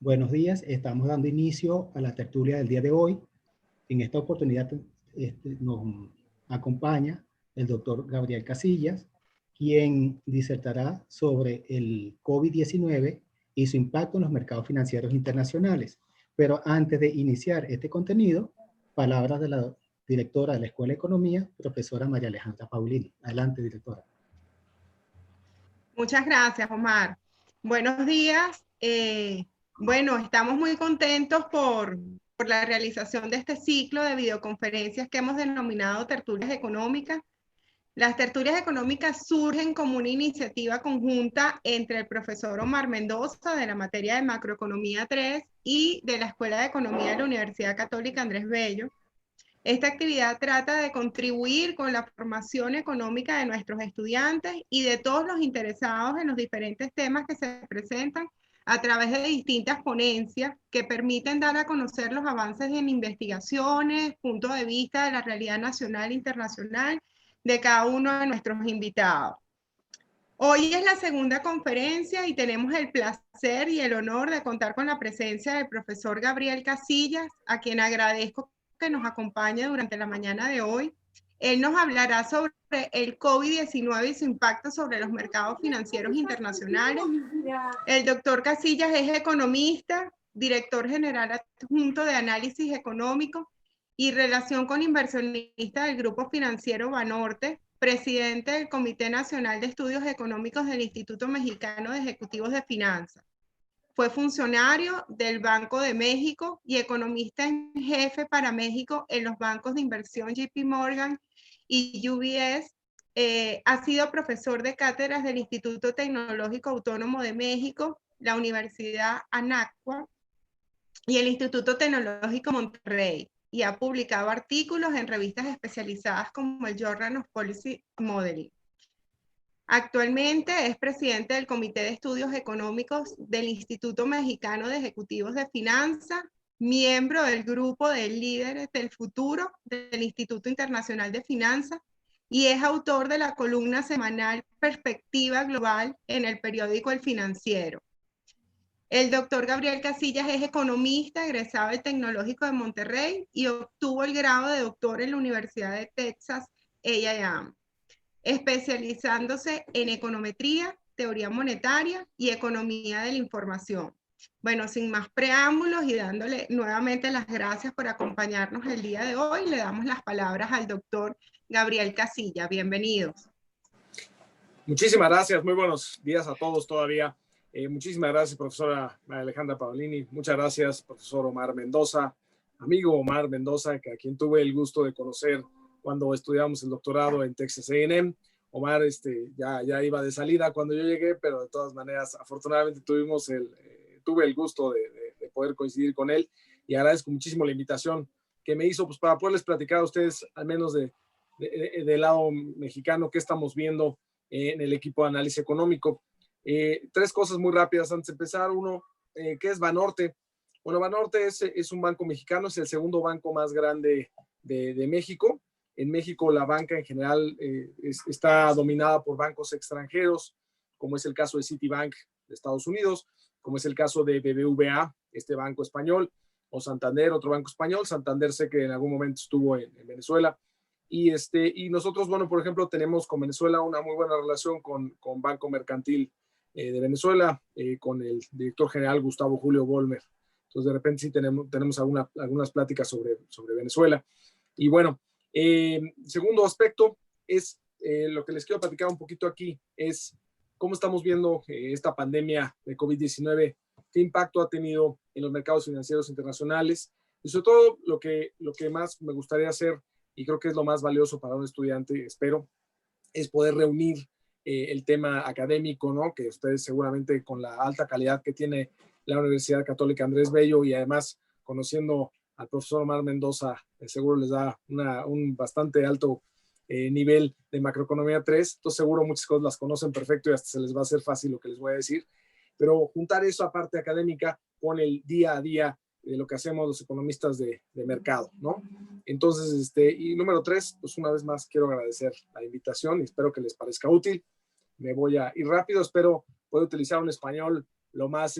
Buenos días, estamos dando inicio a la tertulia del día de hoy. En esta oportunidad nos acompaña el doctor Gabriel Casillas, quien disertará sobre el COVID-19 y su impacto en los mercados financieros internacionales. Pero antes de iniciar este contenido, palabras de la directora de la Escuela de Economía, profesora María Alejandra Paulini. Adelante, directora. Muchas gracias, Omar. Buenos días. Bueno, estamos muy contentos por la realización de este ciclo de videoconferencias que hemos denominado tertulias económicas. Las tertulias económicas surgen como una iniciativa conjunta entre el profesor Omar Mendoza de la materia de Macroeconomía 3 y de la Escuela de Economía de la Universidad Católica Andrés Bello. Esta actividad trata de contribuir con la formación económica de nuestros estudiantes y de todos los interesados en los diferentes temas que se presentan a través de distintas ponencias que permiten dar a conocer los avances en investigaciones, puntos de vista de la realidad nacional e internacional de cada uno de nuestros invitados. Hoy es la segunda conferencia y tenemos el placer y el honor de contar con la presencia del profesor Gabriel Casillas, a quien agradezco que nos acompañe durante la mañana de hoy. Él nos hablará sobre el COVID-19 y su impacto sobre los mercados financieros internacionales. El doctor Casillas es economista, director general adjunto de análisis económico y relación con inversionistas del Grupo Financiero Banorte, presidente del Comité Nacional de Estudios Económicos del Instituto Mexicano de Ejecutivos de Finanzas. Fue funcionario del Banco de México y economista en jefe para México en los bancos de inversión JP Morgan y UBS. Ha sido profesor de cátedras del Instituto Tecnológico Autónomo de México, la Universidad Anáhuac y el Instituto Tecnológico Monterrey, y ha publicado artículos en revistas especializadas como el Journal of Policy Modeling. Actualmente es presidente del Comité de Estudios Económicos del Instituto Mexicano de Ejecutivos de Finanzas, miembro del Grupo de Líderes del Futuro del Instituto Internacional de Finanzas y es autor de la columna semanal Perspectiva Global en el periódico El Financiero. El doctor Gabriel Casillas es economista, egresado del Tecnológico de Monterrey y obtuvo el grado de doctor en la Universidad de Texas A&M, especializándose en econometría, teoría monetaria y economía de la información. Bueno, sin más preámbulos y dándole nuevamente las gracias por acompañarnos el día de hoy, le damos las palabras al doctor Gabriel Casillas. Bienvenidos. Muchísimas gracias. Muy buenos días a todos todavía. Muchísimas gracias, profesora María Alejandra Paulini. Muchas gracias, profesor Omar Mendoza, amigo Omar Mendoza, a quien tuve el gusto de conocer cuando estudiamos el doctorado en Texas A&M. Omar ya iba de salida cuando yo llegué, pero de todas maneras, afortunadamente tuve el gusto de poder coincidir con él y agradezco muchísimo la invitación que me hizo pues, para poderles platicar a ustedes, al menos del lado mexicano, qué estamos viendo en el equipo de análisis económico. Tres cosas muy rápidas antes de empezar. Uno, ¿qué es Banorte? Bueno, Banorte es un banco mexicano, es el segundo banco más grande de México. En México la banca en general está dominada por bancos extranjeros, como es el caso de Citibank de Estados Unidos, como es el caso de BBVA, este banco español, o Santander, otro banco español. Santander sé que en algún momento estuvo en Venezuela. Y nosotros, bueno, por ejemplo, tenemos con Venezuela una muy buena relación con Banco Mercantil de Venezuela, con el director general Gustavo Julio Vollmer. Entonces, de repente sí tenemos algunas pláticas sobre Venezuela. Y bueno, segundo aspecto es lo que les quiero platicar un poquito aquí, es cómo estamos viendo esta pandemia de COVID-19, qué impacto ha tenido en los mercados financieros internacionales, y sobre todo lo que más me gustaría hacer, y creo que es lo más valioso para un estudiante, espero, es poder reunir el tema académico, ¿no? Que ustedes seguramente con la alta calidad que tiene la Universidad Católica Andrés Bello y además conociendo al profesor Omar Mendoza, seguro les da un bastante alto nivel de macroeconomía 3, entonces seguro muchas cosas las conocen perfecto y hasta se les va a hacer fácil lo que les voy a decir. pero juntar eso a parte académica con el día a día de lo que hacemos los economistas de mercado, ¿no? Entonces, y número 3, pues una vez más quiero agradecer la invitación y espero que les parezca útil. Me voy a ir rápido, espero poder utilizar un español lo más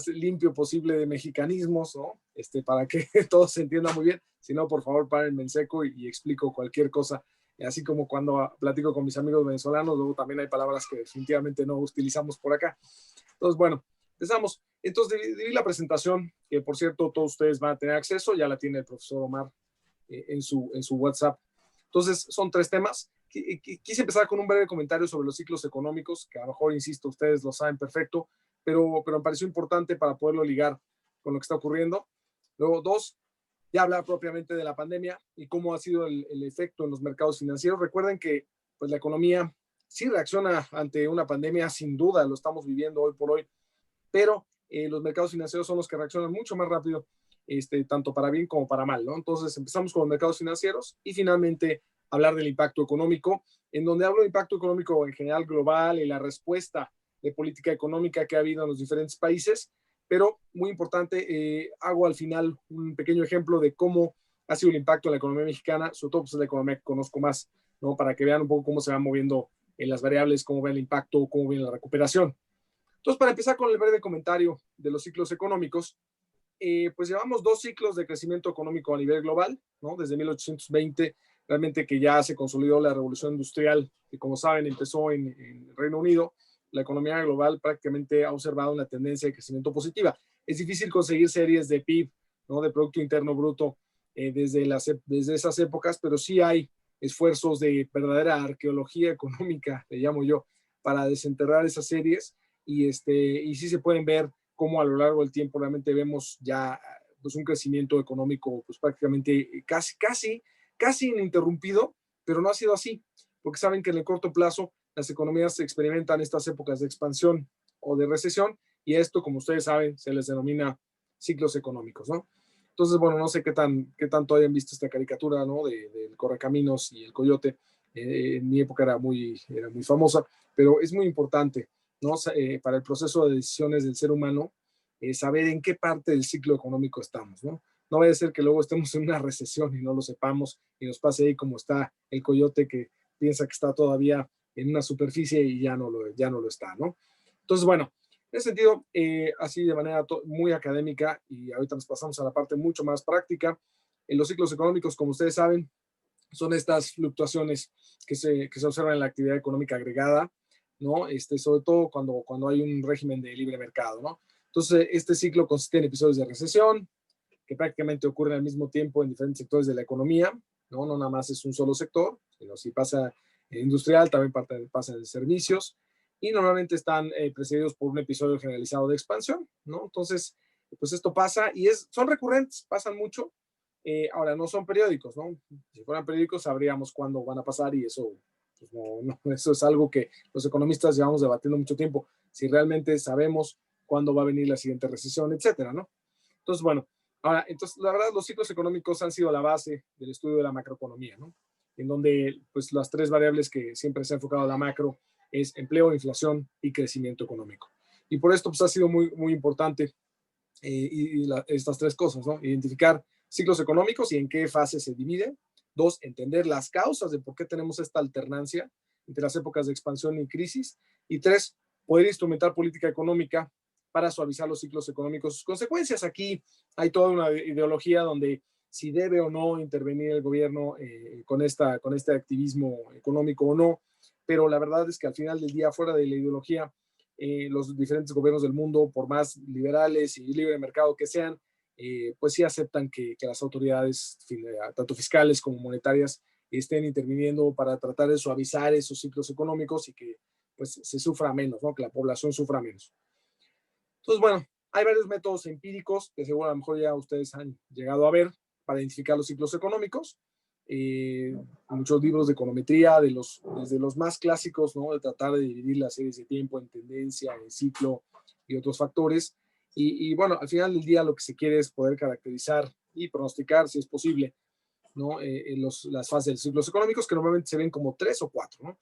limpio posible de mexicanismos, ¿no? Para que todo se entienda muy bien. Si no, por favor, párenme en seco y explico cualquier cosa. Así como cuando platico con mis amigos venezolanos, luego también hay palabras que definitivamente no utilizamos por acá. Entonces, bueno, empezamos. Entonces, dividí la presentación, que por cierto, todos ustedes van a tener acceso, ya la tiene el profesor Omar en su WhatsApp. Entonces, son 3 temas. Quise empezar con un breve comentario sobre los ciclos económicos, que a lo mejor, insisto, ustedes lo saben perfecto, pero me pareció importante para poderlo ligar con lo que está ocurriendo. Luego, 2, ya hablar propiamente de la pandemia y cómo ha sido el efecto en los mercados financieros. Recuerden que pues, la economía sí reacciona ante una pandemia, sin duda, lo estamos viviendo hoy por hoy, pero los mercados financieros son los que reaccionan mucho más rápido, tanto para bien como para mal, ¿no? Entonces empezamos con los mercados financieros y finalmente hablar del impacto económico, en donde hablo de impacto económico en general global y la respuesta de política económica que ha habido en los diferentes países, pero muy importante, hago al final un pequeño ejemplo de cómo ha sido el impacto en la economía mexicana, sobre todo pues, es la economía que conozco más, ¿no? Para que vean un poco cómo se van moviendo en las variables, cómo ven el impacto, cómo viene la recuperación. Entonces, para empezar con el breve comentario de los ciclos económicos, pues llevamos 2 ciclos de crecimiento económico a nivel global, ¿no? Desde 1820, realmente que ya se consolidó la revolución industrial, que como saben empezó en Reino Unido. La economía global prácticamente ha observado una tendencia de crecimiento positiva. Es difícil conseguir series de PIB, ¿no? De Producto Interno Bruto, desde esas épocas, pero sí hay esfuerzos de verdadera arqueología económica, le llamo yo, para desenterrar esas series y sí se pueden ver cómo a lo largo del tiempo realmente vemos ya pues, un crecimiento económico pues, prácticamente casi ininterrumpido, pero no ha sido así, porque saben que en el corto plazo las economías experimentan estas épocas de expansión o de recesión y esto, como ustedes saben, se les denomina ciclos económicos, ¿no? Entonces, bueno, no sé qué tanto hayan visto esta caricatura, ¿no? Del Correcaminos y el Coyote. En mi época era muy famosa, pero es muy importante, ¿no? Para el proceso de decisiones del ser humano, saber en qué parte del ciclo económico estamos, ¿no? No vaya a ser que luego estemos en una recesión y no lo sepamos y nos pase ahí como está el coyote que piensa que está todavía en una superficie y ya no lo está, ¿no? Entonces, bueno, en ese sentido, así de manera muy académica, y ahorita nos pasamos a la parte mucho más práctica, en los ciclos económicos, como ustedes saben, son estas fluctuaciones que se observan en la actividad económica agregada, ¿no? Sobre todo cuando hay un régimen de libre mercado, ¿no? Entonces, este ciclo consiste en episodios de recesión, que prácticamente ocurren al mismo tiempo en diferentes sectores de la economía, ¿no? No nada más es un solo sector, sino si pasa en industrial, también pasa en servicios, y normalmente están precedidos por un episodio generalizado de expansión, ¿no? Entonces, pues esto pasa y son recurrentes, pasan mucho. Ahora, no son periódicos, ¿no? Si fueran periódicos, sabríamos cuándo van a pasar y eso, pues eso es algo que los economistas llevamos debatiendo mucho tiempo, si realmente sabemos cuándo va a venir la siguiente recesión, etcétera, ¿no? Entonces, bueno, ahora, la verdad, los ciclos económicos han sido la base del estudio de la macroeconomía, ¿no? En donde, pues, las 3 variables que siempre se ha enfocado a la macro es empleo, inflación y crecimiento económico. Y por esto, pues, ha sido muy, muy importante estas 3 cosas, ¿no? Identificar ciclos económicos y en qué fase se dividen. 2, entender las causas de por qué tenemos esta alternancia entre las épocas de expansión y crisis. Y 3, poder instrumentar política económica para suavizar los ciclos económicos. Sus consecuencias, aquí hay toda una ideología donde si debe o no intervenir el gobierno con este activismo económico o no, pero la verdad es que al final del día, fuera de la ideología, los diferentes gobiernos del mundo, por más liberales y libre mercado que sean, pues sí aceptan que las autoridades, tanto fiscales como monetarias, estén interviniendo para tratar de suavizar esos ciclos económicos y que pues se sufra menos, ¿no? Que la población sufra menos. Entonces, bueno, hay varios métodos empíricos que seguro a lo mejor ya ustedes han llegado a ver para identificar los ciclos económicos. Muchos libros de econometría, desde los más clásicos, ¿no? De tratar de dividir las series de tiempo en tendencia, en ciclo y otros factores. Y bueno, al final del día lo que se quiere es poder caracterizar y pronosticar, si es posible, ¿no? Las fases de ciclos económicos, que normalmente se ven como 3 o 4, ¿no?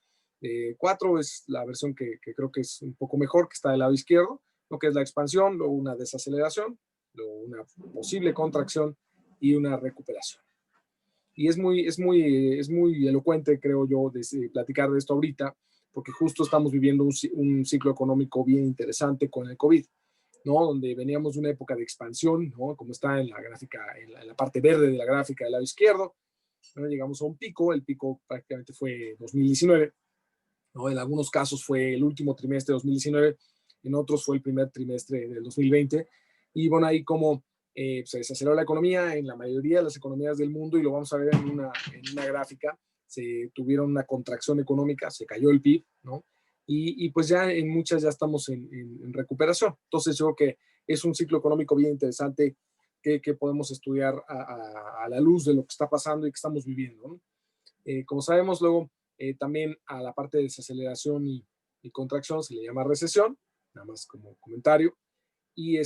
4 es la versión que creo que es un poco mejor, que está del lado izquierdo, lo que es la expansión, luego una desaceleración, luego una posible contracción y una recuperación. Y es muy elocuente, creo yo, de platicar de esto ahorita, porque justo estamos viviendo un ciclo económico bien interesante con el COVID, ¿no? Donde veníamos de una época de expansión, ¿no? Como está en la gráfica, en la parte verde de la gráfica del lado izquierdo, ¿no? Llegamos a un pico, el pico prácticamente fue 2019, ¿no? En algunos casos fue el último trimestre de 2019, en otros fue el primer trimestre del 2020, y bueno, ahí como se desaceleró la economía en la mayoría de las economías del mundo, y lo vamos a ver en una gráfica, se tuvieron una contracción económica, se cayó el PIB, ¿no? Y pues ya en muchas ya estamos en recuperación. Entonces yo creo que es un ciclo económico bien interesante que podemos estudiar a la luz de lo que está pasando y que estamos viviendo, ¿no? Como sabemos, luego también a la parte de desaceleración y contracción se le llama recesión, nada más como comentario. Y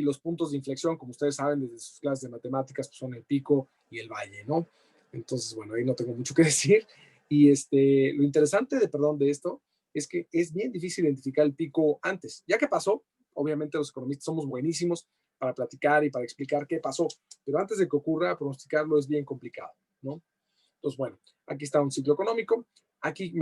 los puntos de inflexión, como ustedes saben desde sus clases de matemáticas, pues son el pico y el valle, ¿no? Entonces, bueno, ahí no tengo mucho que decir. Y lo interesante de esto es que es bien difícil identificar el pico antes. Ya que pasó, obviamente los economistas somos buenísimos para platicar y para explicar qué pasó, pero antes de que ocurra, pronosticarlo es bien complicado, ¿no? Entonces, bueno, aquí está un ciclo económico. Aquí,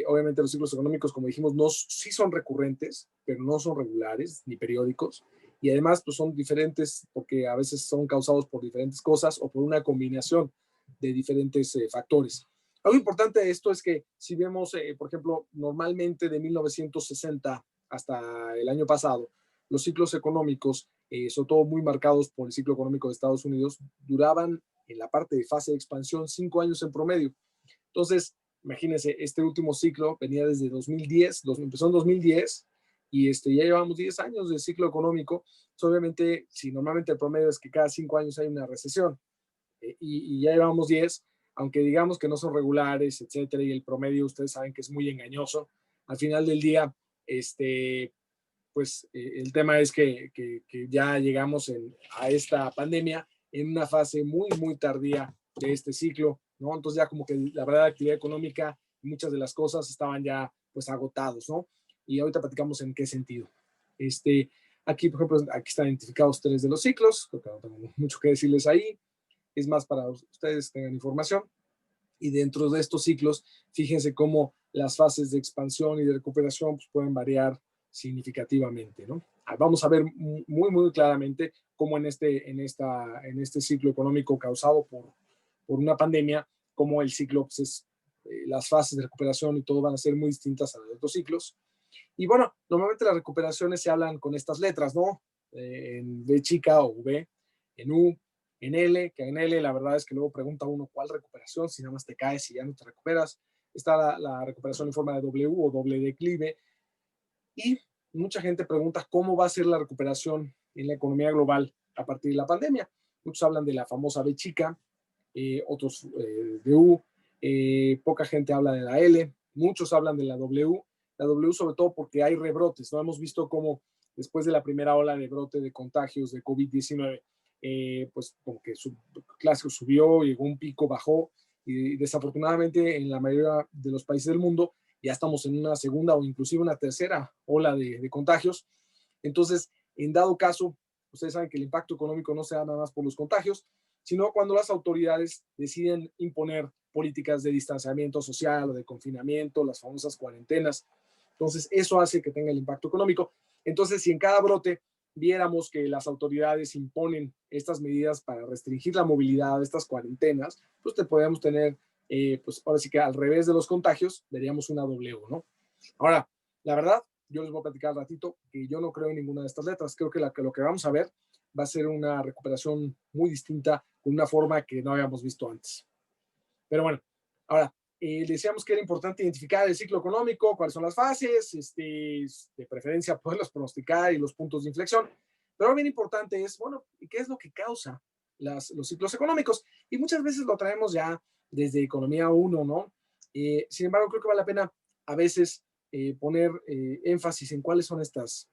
obviamente, los ciclos económicos, como dijimos, sí son recurrentes, pero no son regulares ni periódicos. Y además, pues son diferentes porque a veces son causados por diferentes cosas o por una combinación de diferentes factores. Algo importante de esto es que si vemos, por ejemplo, normalmente de 1960 hasta el año pasado, los ciclos económicos, sobre todo muy marcados por el ciclo económico de Estados Unidos, duraban en la parte de fase de expansión 5 años en promedio. Entonces, imagínense, este último ciclo venía desde 2010, empezó en 2010 y ya llevamos 10 años de ciclo económico. Entonces, obviamente, si normalmente el promedio es que cada 5 años hay una recesión y ya llevamos 10, aunque digamos que no son regulares, etcétera, y el promedio ustedes saben que es muy engañoso, al final del día, pues el tema es que ya llegamos a esta pandemia en una fase muy, muy tardía de este ciclo, ¿no? Entonces ya como que la verdad la actividad económica y muchas de las cosas estaban ya pues agotados, ¿no? Y ahorita platicamos en qué sentido. Aquí, por ejemplo, aquí están identificados 3 de los ciclos, creo que no tengo mucho que decirles ahí, es más para ustedes tengan información. Y dentro de estos ciclos, fíjense cómo las fases de expansión y de recuperación pues, pueden variar significativamente, ¿no? Vamos a ver muy, muy claramente cómo en este ciclo económico causado por una pandemia, cómo el ciclo, pues las fases de recuperación y todo van a ser muy distintas a las de otros ciclos. Y bueno, normalmente las recuperaciones se hablan con estas letras, ¿no? En B chica o V, en U, en L, que en L la verdad es que luego pregunta uno cuál recuperación, si nada más te caes y ya no te recuperas. Está la recuperación en forma de W o doble declive. Y mucha gente pregunta cómo va a ser la recuperación en la economía global a partir de la pandemia. Muchos hablan de la famosa B chica, otros de U, poca gente habla de la L, muchos hablan de la W sobre todo porque hay rebrotes, ¿no? Hemos visto cómo después de la primera ola de brote de contagios de COVID-19, pues como que su clásico subió, llegó un pico, bajó, y desafortunadamente en la mayoría de los países del mundo ya estamos en una segunda o inclusive una tercera ola de contagios. Entonces, en dado caso, ustedes saben que el impacto económico no se da nada más por los contagios, sino cuando las autoridades deciden imponer políticas de distanciamiento social o de confinamiento, las famosas cuarentenas. Entonces, eso hace que tenga el impacto económico. Entonces, si en cada brote viéramos que las autoridades imponen estas medidas para restringir la movilidad, estas cuarentenas, pues podríamos tener, pues ahora sí que al revés de los contagios, veríamos una W, ¿no? Ahora, la verdad, yo les voy a platicar al ratito que yo no creo en ninguna de estas letras. Creo que lo que vamos a ver va a ser una recuperación muy distinta, con una forma que no habíamos visto antes. Pero bueno, ahora, decíamos que era importante identificar el ciclo económico, cuáles son las fases, de preferencia poderlos pronosticar y los puntos de inflexión. Pero bien importante es, bueno, ¿qué es lo que causa los ciclos económicos? Y muchas veces lo traemos ya desde Economía 1, ¿no? Sin embargo, creo que vale la pena a veces poner énfasis en cuáles son estas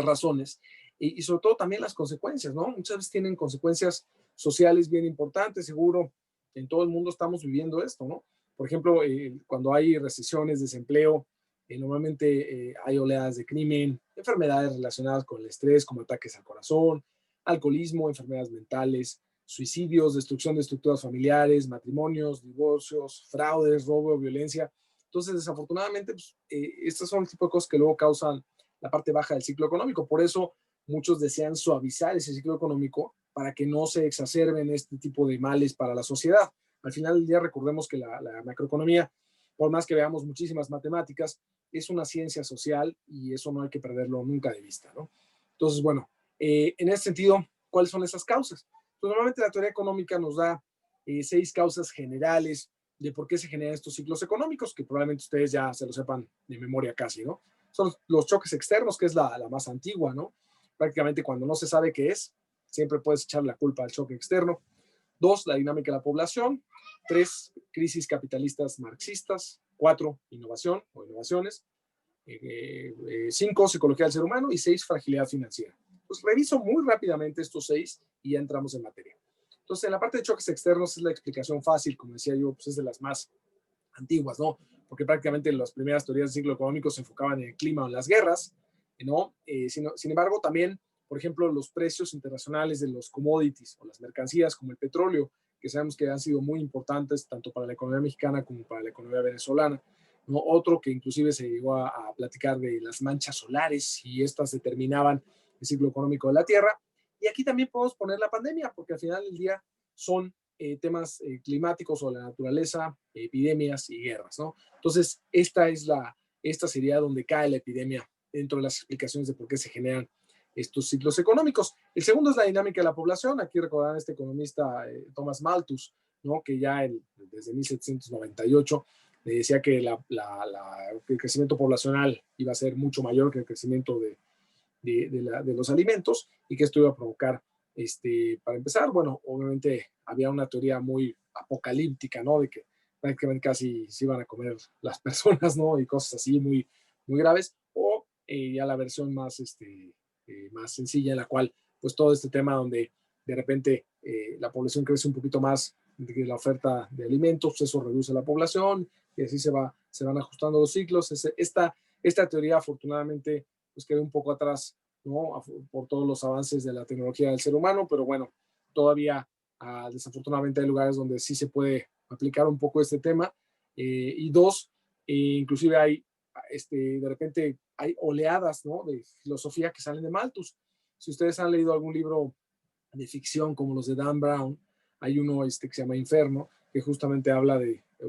razones y sobre todo también las consecuencias, ¿no? Muchas veces tienen consecuencias sociales bien importantes, seguro en todo el mundo estamos viviendo esto, ¿no? Por ejemplo, cuando hay recesiones, desempleo, normalmente hay oleadas de crimen, enfermedades relacionadas con el estrés, como ataques al corazón, alcoholismo, enfermedades mentales, suicidios, destrucción de estructuras familiares, matrimonios, divorcios, fraudes, robo, violencia. Entonces, desafortunadamente, pues, estos son el tipo de cosas que luego causan la parte baja del ciclo económico. Por eso, muchos desean suavizar ese ciclo económico para que no se exacerben este tipo de males para la sociedad. Al final del día, recordemos que la macroeconomía, por más que veamos muchísimas matemáticas, es una ciencia social y eso no hay que perderlo nunca de vista, ¿no? Entonces, bueno, en ese sentido, ¿cuáles son esas causas? Pues normalmente la teoría económica nos da 6 causas generales de por qué se generan estos ciclos económicos, que probablemente ustedes ya se lo sepan de memoria casi, ¿no? Son los choques externos, que es la más antigua, ¿no? Prácticamente cuando no se sabe qué es, siempre puedes echar la culpa al choque externo. 2, la dinámica de la población. 3, crisis capitalistas marxistas. 4, innovación o innovaciones. 5, psicología del ser humano. Y 6, fragilidad financiera. Pues reviso muy rápidamente estos 6 y ya entramos en materia. Entonces, en la parte de choques externos es la explicación fácil, como decía yo, pues es de las más antiguas, ¿no? Porque prácticamente las primeras teorías del ciclo económico se enfocaban en el clima o en las guerras, ¿no? Sin embargo, también, por ejemplo, los precios internacionales de los commodities o las mercancías como el petróleo, que sabemos que han sido muy importantes tanto para la economía mexicana como para la economía venezolana, ¿no? Otro que inclusive se llegó a platicar de las manchas solares y estas determinaban el ciclo económico de la Tierra. Y aquí también podemos poner la pandemia, porque al final del día son temas climáticos o la naturaleza, epidemias y guerras, ¿no? Entonces, esta sería donde cae la epidemia dentro de las explicaciones de por qué se generan estos ciclos económicos. El segundo es la dinámica de la población. Aquí recordarán este economista Thomas Malthus, ¿no? Que ya desde 1798 le decía que el crecimiento poblacional iba a ser mucho mayor que el crecimiento de los alimentos y que esto iba a provocar, para empezar, bueno, obviamente había una teoría muy apocalíptica, ¿no? De que prácticamente casi se iban a comer las personas, ¿no? Y cosas así muy, muy graves. O ya la versión más sencilla en la cual, pues todo este tema donde de repente la población crece un poquito más de la oferta de alimentos, pues eso reduce la población y así se van ajustando los ciclos. Esta teoría afortunadamente pues quedó un poco atrás, ¿no? Por todos los avances de la tecnología del ser humano, pero bueno, todavía desafortunadamente hay lugares donde sí se puede aplicar un poco este tema. Y 2, inclusive hay, de repente hay oleadas, ¿no? De filosofía que salen de Malthus. Si ustedes han leído algún libro de ficción como los de Dan Brown, hay uno que se llama Inferno, que justamente habla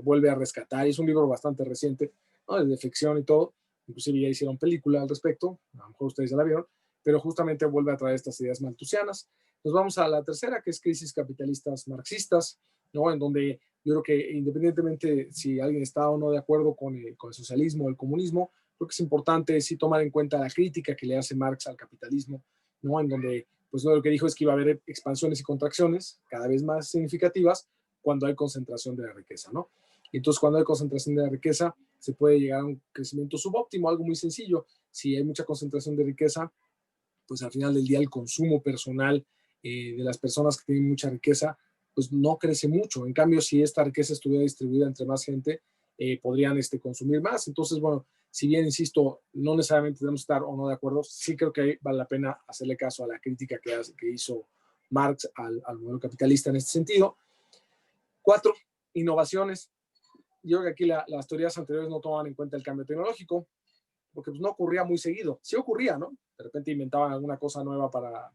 vuelve a rescatar, y es un libro bastante reciente, ¿no? De ficción y todo, inclusive ya hicieron película al respecto, a lo mejor ustedes ya la vieron, pero justamente vuelve a traer estas ideas malthusianas. Nos vamos a la tercera, que es crisis capitalistas marxistas, ¿no? En donde yo creo que independientemente si alguien está o no de acuerdo con el socialismo o el comunismo, creo que es importante sí tomar en cuenta la crítica que le hace Marx al capitalismo, ¿no? En donde pues lo que dijo es que iba a haber expansiones y contracciones cada vez más significativas cuando hay concentración de la riqueza, ¿no? Y entonces, cuando hay concentración de la riqueza, se puede llegar a un crecimiento subóptimo, algo muy sencillo. Si hay mucha concentración de riqueza, pues al final del día el consumo personal de las personas que tienen mucha riqueza, pues no crece mucho. En cambio, si esta riqueza estuviera distribuida entre más gente, podrían consumir más. Entonces, bueno, si bien, insisto, no necesariamente debemos estar o no de acuerdo, sí creo que vale la pena hacerle caso a la crítica que hizo Marx al modelo capitalista en este sentido. 4, innovaciones. Yo creo que aquí las teorías anteriores no tomaban en cuenta el cambio tecnológico, porque pues, no ocurría muy seguido. Sí ocurría, ¿no? De repente inventaban alguna cosa nueva para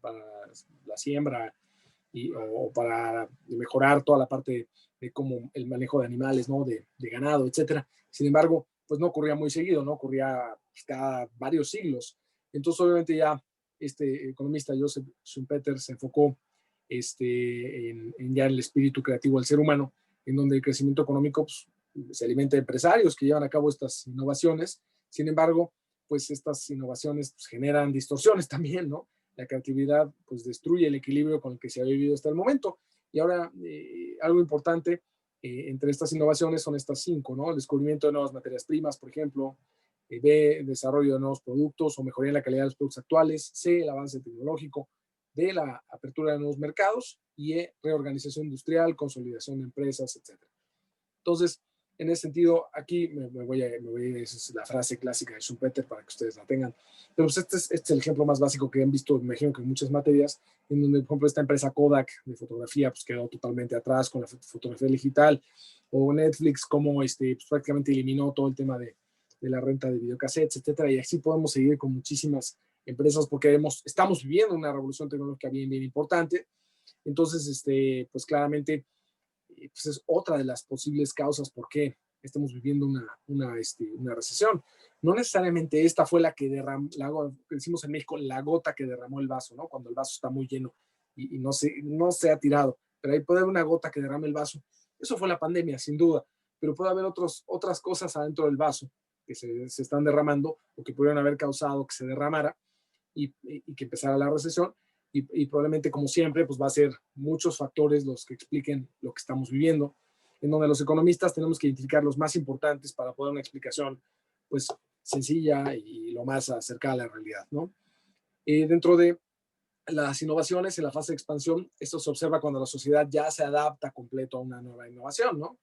la siembra o para mejorar toda la parte de como el manejo de animales, ¿no? De ganado, etcétera. Sin embargo, pues no ocurría muy seguido, ¿no? Ocurría pues, cada varios siglos. Entonces, obviamente ya este economista Joseph Schumpeter se enfocó ya en el espíritu creativo del ser humano, en donde el crecimiento económico pues, se alimenta de empresarios que llevan a cabo estas innovaciones. Sin embargo, pues estas innovaciones pues, generan distorsiones también, ¿no? La creatividad pues destruye el equilibrio con el que se ha vivido hasta el momento. Y ahora, algo importante entre estas innovaciones son estas 5, ¿no? El descubrimiento de nuevas materias primas, por ejemplo, B, el desarrollo de nuevos productos o mejoría en la calidad de los productos actuales, C, el avance tecnológico, D, la apertura de nuevos mercados y E, reorganización industrial, consolidación de empresas, etc. Entonces, en ese sentido, aquí me voy a ir, esa es la frase clásica de Schumpeter para que ustedes la tengan. Pero pues este es el ejemplo más básico que han visto, me imagino que en muchas materias, en donde, por ejemplo, esta empresa Kodak de fotografía pues quedó totalmente atrás con la fotografía digital, o Netflix como pues prácticamente eliminó todo el tema de la renta de videocassettes, etcétera. Y así podemos seguir con muchísimas empresas porque estamos viviendo una revolución tecnológica bien importante. Entonces, pues claramente, pues es otra de las posibles causas por qué estamos viviendo una recesión. No necesariamente esta fue la que derramó, decimos en México, la gota que derramó el vaso, ¿no? Cuando el vaso está muy lleno y no se ha tirado, pero ahí puede haber una gota que derrame el vaso. Eso fue la pandemia, sin duda, pero puede haber otras cosas adentro del vaso que se están derramando o que pudieron haber causado que se derramara y que empezara la recesión. Y probablemente, como siempre, pues va a ser muchos factores los que expliquen lo que estamos viviendo, en donde los economistas tenemos que identificar los más importantes para poder dar una explicación, pues, sencilla y lo más acercada a la realidad, ¿no? Dentro de las innovaciones en la fase de expansión, esto se observa cuando la sociedad ya se adapta completo a una nueva innovación, ¿no?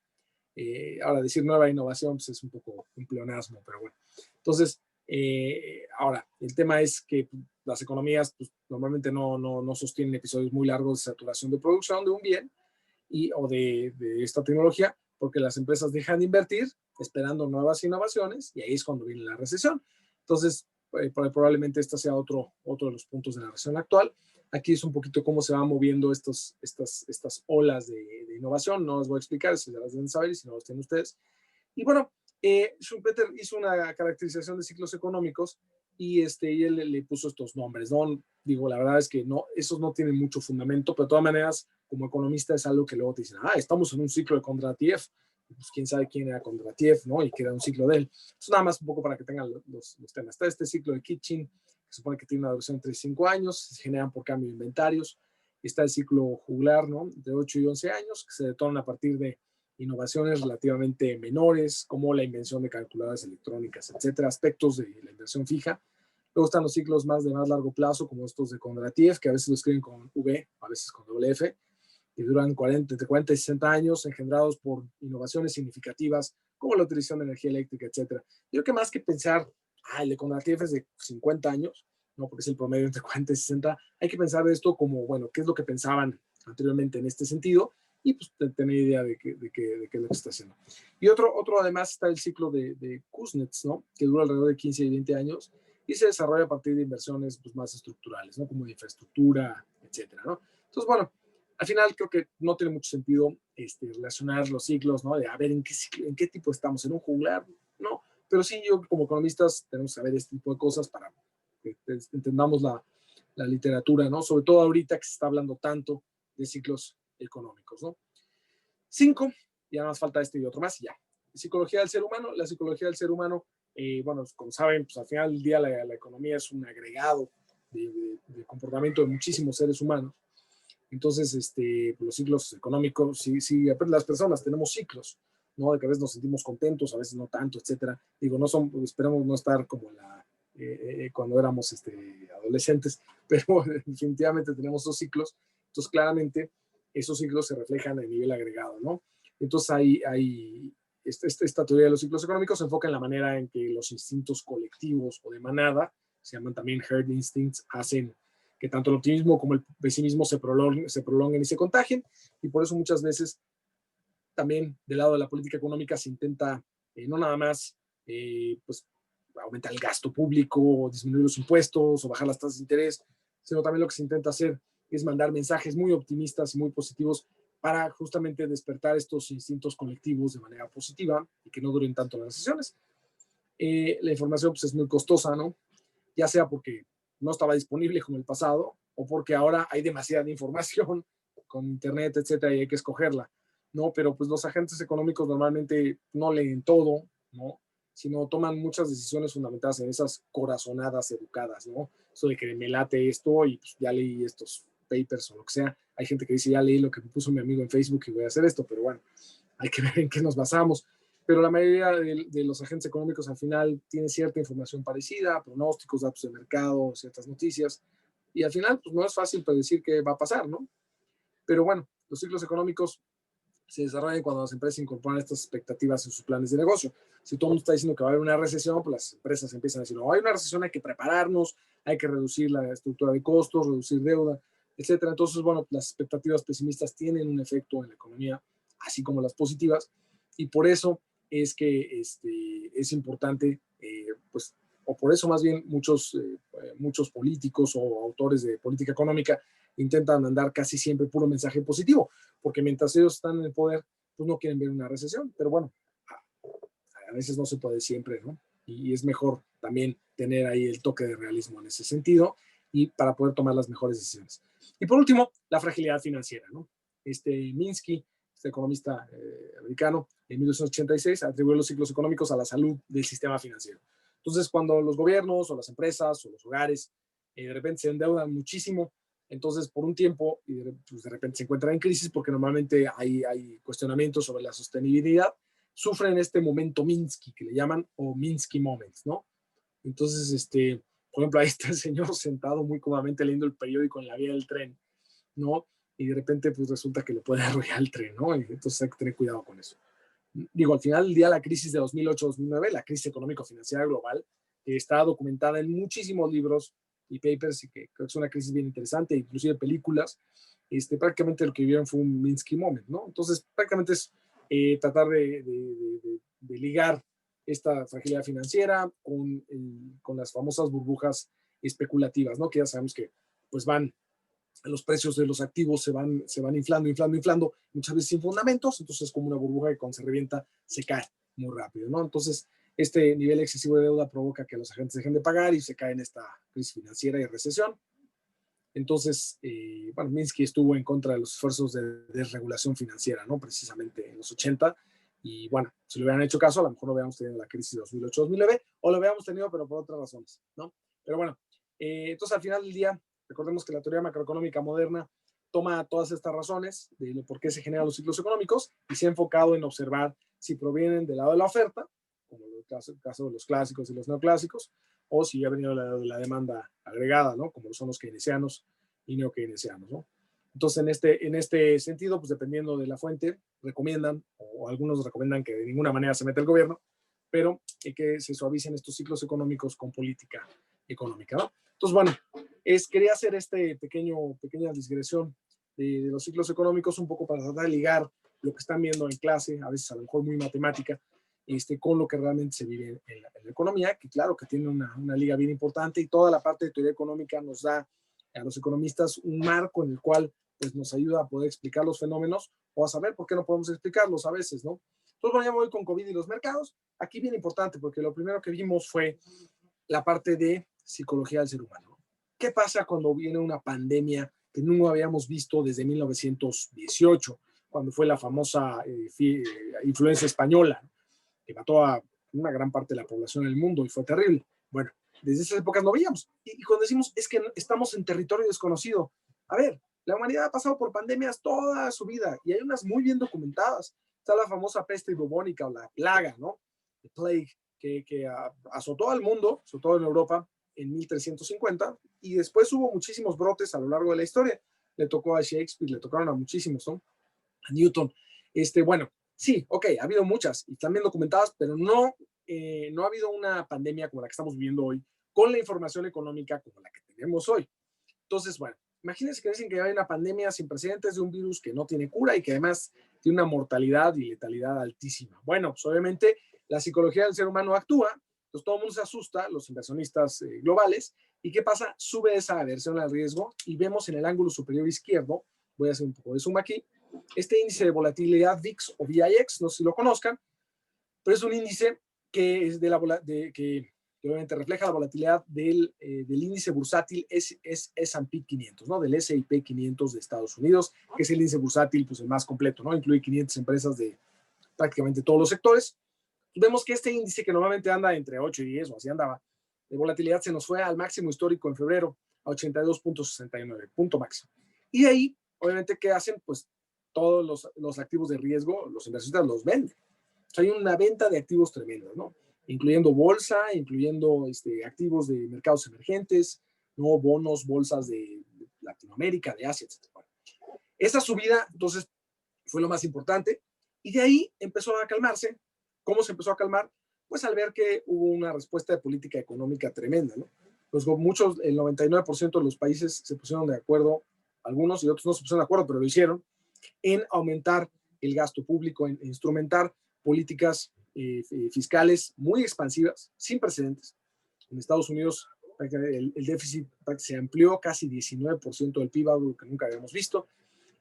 Ahora, decir nueva innovación pues es un poco un pleonasmo, pero bueno. Entonces, ahora, el tema es que las economías pues, normalmente no sostienen episodios muy largos de saturación de producción de un bien o de esta tecnología, porque las empresas dejan de invertir esperando nuevas innovaciones y ahí es cuando viene la recesión. Entonces, probablemente este sea otro de los puntos de la recesión actual. Aquí es un poquito cómo se van moviendo estas olas de innovación. No las voy a explicar, si las deben saber y si no las tienen ustedes. Y bueno, Schumpeter hizo una caracterización de ciclos económicos y él le puso estos nombres, ¿no? Digo, la verdad es que esos no tienen mucho fundamento, pero de todas maneras, como economista es algo que luego te dicen, estamos en un ciclo de Kondratiev, pues quién sabe quién era Kondratiev, ¿no? Y que era un ciclo de él. Entonces, nada más un poco para que tengan los temas. Está este ciclo de Kitchin, que se supone que tiene una duración entre 5 años, se generan por cambio de inventarios. Está el ciclo jugular, ¿no? De 8 y 11 años, que se detonan a partir de innovaciones relativamente menores, como la invención de calculadoras electrónicas, etcétera, aspectos de la inversión fija. Luego están los ciclos de más largo plazo, como estos de Kondratiev, que a veces lo escriben con V, a veces con doble F, que duran entre 40 y 60 años, engendrados por innovaciones significativas, como la utilización de energía eléctrica, etcétera. Yo creo que más que pensar, el de Kondratiev es de 50 años, ¿no? Porque es el promedio entre 40 y 60, hay que pensar de esto como, bueno, ¿qué es lo que pensaban anteriormente en este sentido? Y pues tener idea de qué es lo que está haciendo. Y otro además está el ciclo de Kuznets, ¿no? Que dura alrededor de 15 y 20 años y se desarrolla a partir de inversiones pues, más estructurales, ¿no? Como de infraestructura, etcétera, ¿no? Entonces, bueno, al final creo que no tiene mucho sentido relacionar los ciclos, ¿no? De a ver en qué tipo estamos, en un juglar, ¿no? Pero sí, yo como economistas tenemos que saber este tipo de cosas para que entendamos la literatura, ¿no? Sobre todo ahorita que se está hablando tanto de ciclos económicos, ¿no? 5, ya nada más falta este y otro más y ya. Psicología del ser humano. La psicología del ser humano, bueno, como saben, pues al final del día la economía es un agregado de comportamiento de muchísimos seres humanos. Entonces, los ciclos económicos, sí, las personas tenemos ciclos, ¿no? De que a veces nos sentimos contentos, a veces no tanto, etcétera. Digo, esperamos no estar como cuando éramos adolescentes, pero definitivamente tenemos esos ciclos. Entonces, claramente, esos ciclos se reflejan a nivel agregado, ¿no? Entonces, esta teoría de los ciclos económicos se enfoca en la manera en que los instintos colectivos o de manada, se llaman también herd instincts, hacen que tanto el optimismo como el pesimismo se prolonguen y se contagien, y por eso muchas veces también del lado de la política económica se intenta no nada más pues aumentar el gasto público, o disminuir los impuestos, o bajar las tasas de interés, sino también lo que se intenta hacer es mandar mensajes muy optimistas y muy positivos para justamente despertar estos instintos colectivos de manera positiva y que no duren tanto las sesiones. La información pues, es muy costosa, ¿no? Ya sea porque no estaba disponible como el pasado, o porque ahora hay demasiada información con internet, etcétera, y hay que escogerla, ¿no? Pero pues los agentes económicos normalmente no leen todo, ¿no? Sino toman muchas decisiones fundamentadas en esas corazonadas educadas, ¿no? Eso de que me late esto y pues ya leí estos papers o lo que sea. Hay gente que dice, ya leí lo que me puso mi amigo en Facebook y voy a hacer esto, pero bueno, hay que ver en qué nos basamos. Pero la mayoría de los agentes económicos al final tienen cierta información parecida, pronósticos, datos de mercado, ciertas noticias, y al final pues no es fácil predecir qué va a pasar, ¿no? Pero bueno, los ciclos económicos se desarrollan cuando las empresas incorporan estas expectativas en sus planes de negocio. Si todo el mundo está diciendo que va a haber una recesión, pues las empresas empiezan a decir, no, hay una recesión, hay que prepararnos, hay que reducir la estructura de costos, reducir deuda, etcétera. Entonces, bueno, las expectativas pesimistas tienen un efecto en la economía, así como las positivas, y por eso es que es importante, pues, o por eso más bien muchos políticos o autores de política económica intentan mandar casi siempre puro mensaje positivo, porque mientras ellos están en el poder, pues no quieren ver una recesión, pero bueno, a veces no se puede siempre, ¿no? Y es mejor también tener ahí el toque de realismo en ese sentido y para poder tomar las mejores decisiones. Y por último, la fragilidad financiera, ¿no? Minsky, este economista americano, en 1986 atribuyó los ciclos económicos a la salud del sistema financiero. Entonces, cuando los gobiernos o las empresas o los hogares de repente se endeudan muchísimo, entonces por un tiempo y pues de repente se encuentran en crisis porque normalmente hay cuestionamientos sobre la sostenibilidad, sufren este momento Minsky que le llaman, o Minsky Moments, ¿no? Entonces, por ejemplo, ahí está el señor sentado muy cómodamente leyendo el periódico en la vía del tren, ¿no? Y de repente pues resulta que le puede arrollar el tren, ¿no? Y entonces hay que tener cuidado con eso. Digo, al final del día, la crisis de 2008-2009, la crisis económico-financiera global, que está documentada en muchísimos libros y papers, y que creo que es una crisis bien interesante, inclusive películas, prácticamente lo que vivieron fue un Minsky Moment, ¿no? Entonces, prácticamente es tratar de ligar esta fragilidad financiera con las famosas burbujas especulativas, ¿no? Que ya sabemos que pues los precios de los activos se van inflando, muchas veces sin fundamentos, entonces es como una burbuja que cuando se revienta se cae muy rápido, ¿no? Entonces, este nivel excesivo de deuda provoca que los agentes dejen de pagar y se cae en esta crisis financiera y recesión. Entonces, bueno, Minsky estuvo en contra de los esfuerzos de desregulación financiera, ¿no? Precisamente en los 80. Y bueno, si le hubieran hecho caso, a lo mejor no hubiéramos tenido la crisis de 2008-2009, o lo hubiéramos tenido, pero por otras razones, ¿no? Pero bueno, entonces al final del día, recordemos que la teoría macroeconómica moderna toma todas estas razones de por qué se generan los ciclos económicos y se ha enfocado en observar si provienen del lado de la oferta, como el caso de los clásicos y los neoclásicos, o si ha venido la demanda agregada, ¿no? Como son los keynesianos y neokeynesianos, ¿no? Entonces, en este sentido, pues dependiendo de la fuente, recomiendan, o algunos recomiendan que de ninguna manera se meta el gobierno, pero que se suavicen estos ciclos económicos con política económica, ¿no? Entonces, bueno, quería hacer pequeña digresión de los ciclos económicos un poco para tratar de ligar lo que están viendo en clase, a veces a lo mejor muy matemática, con lo que realmente se vive en la economía, que claro que tiene una liga bien importante, y toda la parte de teoría económica nos da a los economistas un marco en el cual pues, nos ayuda a poder explicar los fenómenos o a saber por qué no podemos explicarlos a veces, ¿no? Entonces, bueno, ya me voy con COVID y los mercados. Aquí bien importante, porque lo primero que vimos fue la parte de psicología del ser humano. ¿Qué pasa cuando viene una pandemia que no habíamos visto desde 1918, cuando fue la famosa influenza española, que mató a una gran parte de la población del mundo y fue terrible? Bueno, desde esas épocas no veíamos. Y cuando decimos es que estamos en territorio desconocido, a ver, la humanidad ha pasado por pandemias toda su vida y hay unas muy bien documentadas. Está la famosa peste bubónica o la plaga, ¿no? The plague, que azotó al mundo, sobre todo en Europa, en 1350, y después hubo muchísimos brotes a lo largo de la historia. Le tocó a Shakespeare, le tocaron a muchísimos, ¿no? A Newton. Bueno, sí, ok, ha habido muchas y están bien documentadas, pero no ha habido una pandemia como la que estamos viviendo hoy, con la información económica como la que tenemos hoy. Entonces, bueno, imagínense que dicen que hay una pandemia sin precedentes de un virus que no tiene cura y que además tiene una mortalidad y letalidad altísima. Bueno, pues obviamente la psicología del ser humano actúa, entonces todo el mundo se asusta, los inversionistas globales, ¿y qué pasa? Sube esa aversión al riesgo y vemos en el ángulo superior izquierdo, voy a hacer un poco de zoom aquí, este índice de volatilidad VIX o VIX, no sé si lo conozcan, pero es un índice que es que obviamente refleja la volatilidad del índice bursátil S&P 500, ¿no? Del S&P 500 de Estados Unidos, que es el índice bursátil pues, el más completo, ¿no? Incluye 500 empresas de prácticamente todos los sectores. Vemos que este índice, que normalmente anda entre 8 y 10, o así andaba, de volatilidad se nos fue al máximo histórico en febrero, a 82.69, punto máximo. Y de ahí, obviamente, ¿qué hacen? Pues todos los activos de riesgo, los inversionistas los venden. O sea, hay una venta de activos tremendos, ¿no? Incluyendo bolsa, incluyendo activos de mercados emergentes, ¿no? Bonos, bolsas de Latinoamérica, de Asia, etc. Bueno, esa subida, entonces, fue lo más importante, y de ahí empezó a calmarse. ¿Cómo se empezó a calmar? Pues al ver que hubo una respuesta de política económica tremenda, ¿no? Pues muchos, el 99% de los países se pusieron de acuerdo, algunos y otros no se pusieron de acuerdo, pero lo hicieron, en aumentar el gasto público, en instrumentar políticas fiscales muy expansivas, sin precedentes. En Estados Unidos el déficit se amplió casi 19% del PIB, algo que nunca habíamos visto.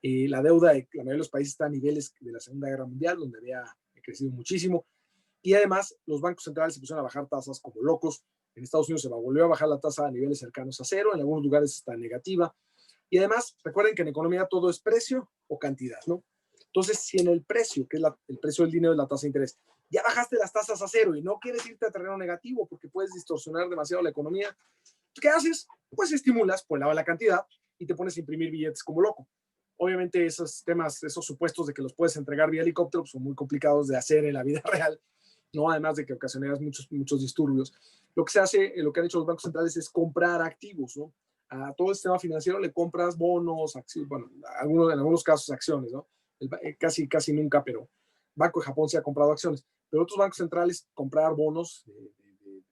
La deuda de la mayoría de los países está a niveles de la Segunda Guerra Mundial, donde había crecido muchísimo. Y además, los bancos centrales se pusieron a bajar tasas como locos. En Estados Unidos se volvió a bajar la tasa a niveles cercanos a cero, en algunos lugares está negativa. Y además, recuerden que en economía todo es precio o cantidad, ¿no? Entonces, si en el precio, que es el precio del dinero, es la tasa de interés, ya bajaste las tasas a cero y no quieres irte a terreno negativo porque puedes distorsionar demasiado la economía, ¿qué haces? Pues estimulas por el lado de la cantidad y te pones a imprimir billetes como loco. Obviamente esos temas, esos supuestos de que los puedes entregar vía helicóptero son muy complicados de hacer en la vida real, ¿no? Además de que ocasionan muchos disturbios. Lo que se hace, lo que han hecho los bancos centrales es comprar activos, ¿no? A todo el sistema financiero le compras bonos, acciones, bueno, en algunos casos acciones, ¿no? Casi nunca, pero Banco de Japón se ha comprado acciones. Pero otros bancos centrales comprar bonos,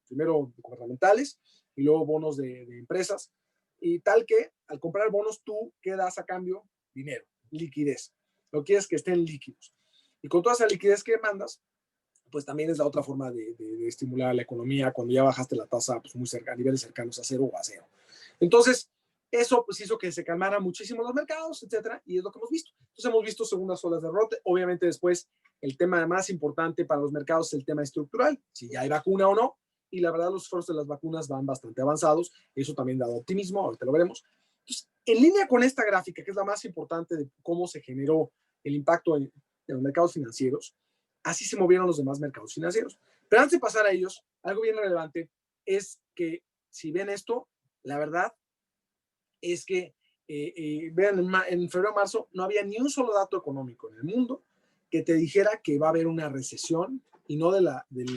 primero gubernamentales y luego bonos de empresas, y tal que al comprar bonos tú quedas a cambio dinero, liquidez. Lo que quieres que estén líquidos. Y con toda esa liquidez que mandas, pues también es la otra forma de estimular la economía cuando ya bajaste la tasa pues muy cerca, a niveles cercanos a cero o a cero. Entonces, eso pues hizo que se calmaran muchísimo los mercados, etcétera, y es lo que hemos visto. Entonces hemos visto segundas olas de derrote. Obviamente después el tema más importante para los mercados es el tema estructural, si ya hay vacuna o no, y la verdad los esfuerzos de las vacunas van bastante avanzados, eso también da optimismo, ahorita lo veremos. Entonces, en línea con esta gráfica, que es la más importante de cómo se generó el impacto en los mercados financieros, así se movieron los demás mercados financieros. Pero antes de pasar a ellos, algo bien relevante es que si ven esto, la verdad es que vean, en febrero o marzo no había ni un solo dato económico en el mundo que te dijera que va a haber una recesión y no del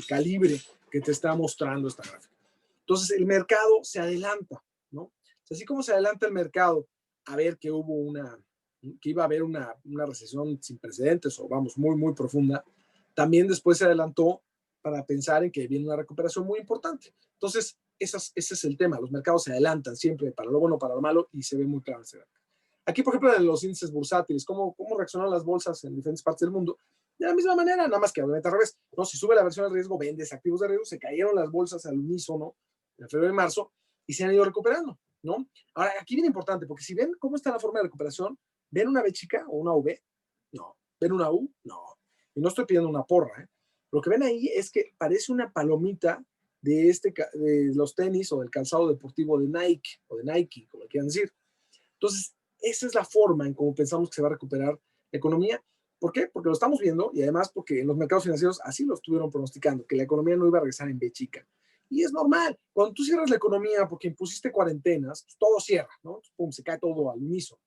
calibre que te está mostrando esta gráfica. Entonces el mercado se adelanta, ¿no? O sea, así como se adelanta el mercado a ver que que iba a haber una recesión sin precedentes o vamos, muy profunda, también después se adelantó para pensar en que viene una recuperación muy importante. Entonces, ese es el tema. Los mercados se adelantan siempre para lo bueno, para lo malo, y se ve muy claro. Aquí, por ejemplo, en los índices bursátiles, ¿cómo reaccionan las bolsas en diferentes partes del mundo? De la misma manera, nada más que obviamente al revés. ¿No? Si sube la versión de riesgo, vendes activos de riesgo, se cayeron las bolsas al unísono en febrero y marzo y se han ido recuperando, ¿no? Ahora, aquí viene importante, porque si ven cómo está la forma de recuperación, ¿ven una B chica o una V? No. ¿Ven una U? No. Y no estoy pidiendo una porra, ¿eh? Lo que ven ahí es que parece una palomita de los tenis o del calzado deportivo de Nike, o de Nike, como quieran decir. Entonces, esa es la forma en cómo pensamos que se va a recuperar la economía. ¿Por qué? Porque lo estamos viendo y además porque en los mercados financieros así lo estuvieron pronosticando, que la economía no iba a regresar en B chica. Y es normal. Cuando tú cierras la economía porque impusiste cuarentenas, pues todo cierra, ¿no? Pum, se cae todo al unísono.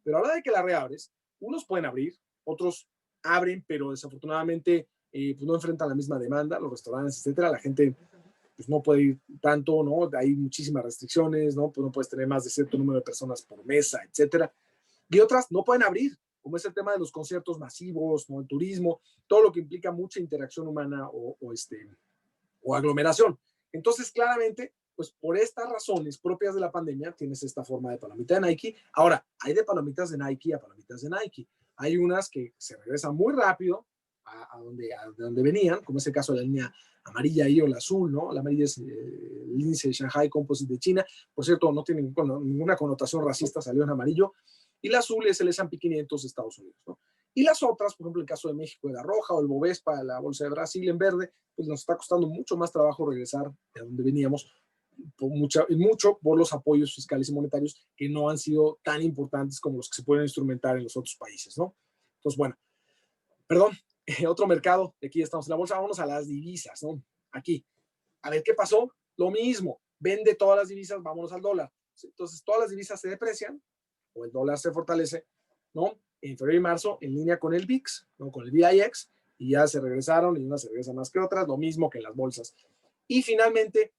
Pero a la hora de que la reabres, unos pueden abrir, otros abren, pero desafortunadamente pues no enfrentan la misma demanda, los restaurantes, etcétera. La gente pues no puede ir tanto, ¿no? Hay muchísimas restricciones, ¿no? Pues no puedes tener más de cierto número de personas por mesa, etcétera. Y otras no pueden abrir, como es el tema de los conciertos masivos, ¿no? El turismo, todo lo que implica mucha interacción humana o aglomeración. Entonces, claramente, pues por estas razones propias de la pandemia, tienes esta forma de palomita de Nike. Ahora, hay de palomitas de Nike a palomitas de Nike. Hay unas que se regresan muy rápido a donde venían, como es el caso de la línea amarilla y o la azul, ¿no? La amarilla es el índice de Shanghai Composite de China. Por cierto, no tiene ninguna connotación racista, salió en amarillo. Y la azul es el S&P 500 de Estados Unidos, ¿no? Y las otras, por ejemplo, el caso de México, de la roja, o el Bovespa, la bolsa de Brasil en verde, pues nos está costando mucho más trabajo regresar de donde veníamos, mucho por los apoyos fiscales y monetarios que no han sido tan importantes como los que se pueden instrumentar en los otros países, ¿no? Entonces, bueno, perdón, otro mercado, aquí estamos en la bolsa, vámonos a las divisas, ¿no? Aquí, a ver qué pasó, lo mismo, vende todas las divisas, vámonos al dólar. Entonces, todas las divisas se deprecian, o el dólar se fortalece, ¿no? En febrero y marzo, en línea con el VIX, ¿no? Con el VIX, y ya se regresaron, y unas se regresan más que otras, lo mismo que en las bolsas. Y finalmente,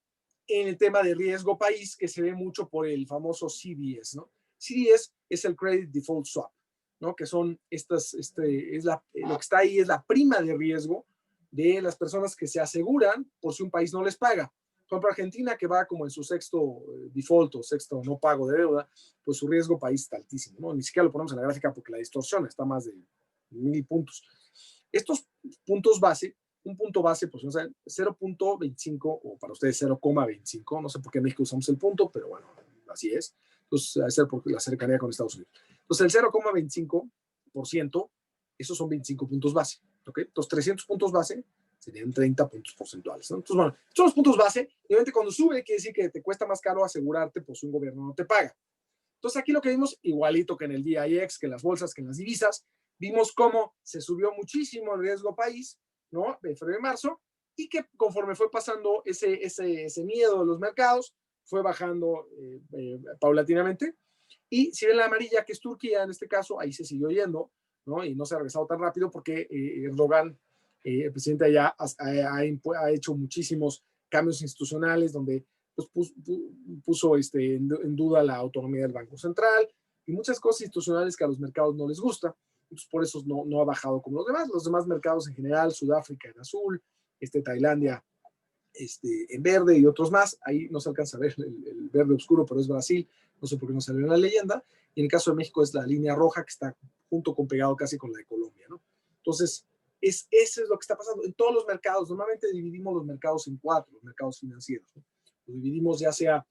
en el tema de riesgo país, que se ve mucho por el famoso CDS, ¿no? CDS es el Credit Default Swap. ¿no? Que son estas, lo que está ahí es la prima de riesgo de las personas que se aseguran por si un país no les paga. Por ejemplo, Argentina, que va como en su sexto default o sexto no pago de deuda, pues su riesgo país está altísimo, ¿no? Ni siquiera lo ponemos en la gráfica porque la distorsión está más de 1000 puntos. Estos puntos base, un punto base, pues no sé, 0.25 o para ustedes 0,25, no sé por qué en México usamos el punto, pero bueno, así es. Entonces, debe ser por la cercanía con Estados Unidos. Entonces, el 0,25%, esos son 25 puntos base, ¿ok? Entonces, 300 puntos base serían 30 puntos porcentuales, ¿no? Entonces, bueno, son los puntos base, y obviamente cuando sube, quiere decir que te cuesta más caro asegurarte, pues un gobierno no te paga. Entonces, aquí lo que vimos, igualito que en el DIX, que en las bolsas, que en las divisas, vimos cómo se subió muchísimo el riesgo país, ¿no? De febrero y marzo, y que conforme fue pasando ese miedo de los mercados, fue bajando paulatinamente. Y si ven la amarilla, que es Turquía en este caso, ahí se siguió yendo, ¿no? Y no se ha regresado tan rápido porque Erdogan, el presidente allá, ha hecho muchísimos cambios institucionales donde pues, puso en duda la autonomía del Banco Central y muchas cosas institucionales que a los mercados no les gusta. Entonces, por eso no ha bajado como los demás. Los demás mercados en general, Sudáfrica en azul, Tailandia en verde y otros más. Ahí no se alcanza a ver el verde oscuro, pero es Brasil. No sé por qué no salió en la leyenda. Y en el caso de México es la línea roja que está junto con pegado casi con la de Colombia, ¿no? Entonces, eso es lo que está pasando en todos los mercados. Normalmente dividimos los mercados en 4, los mercados financieros, ¿no? Los dividimos ya sea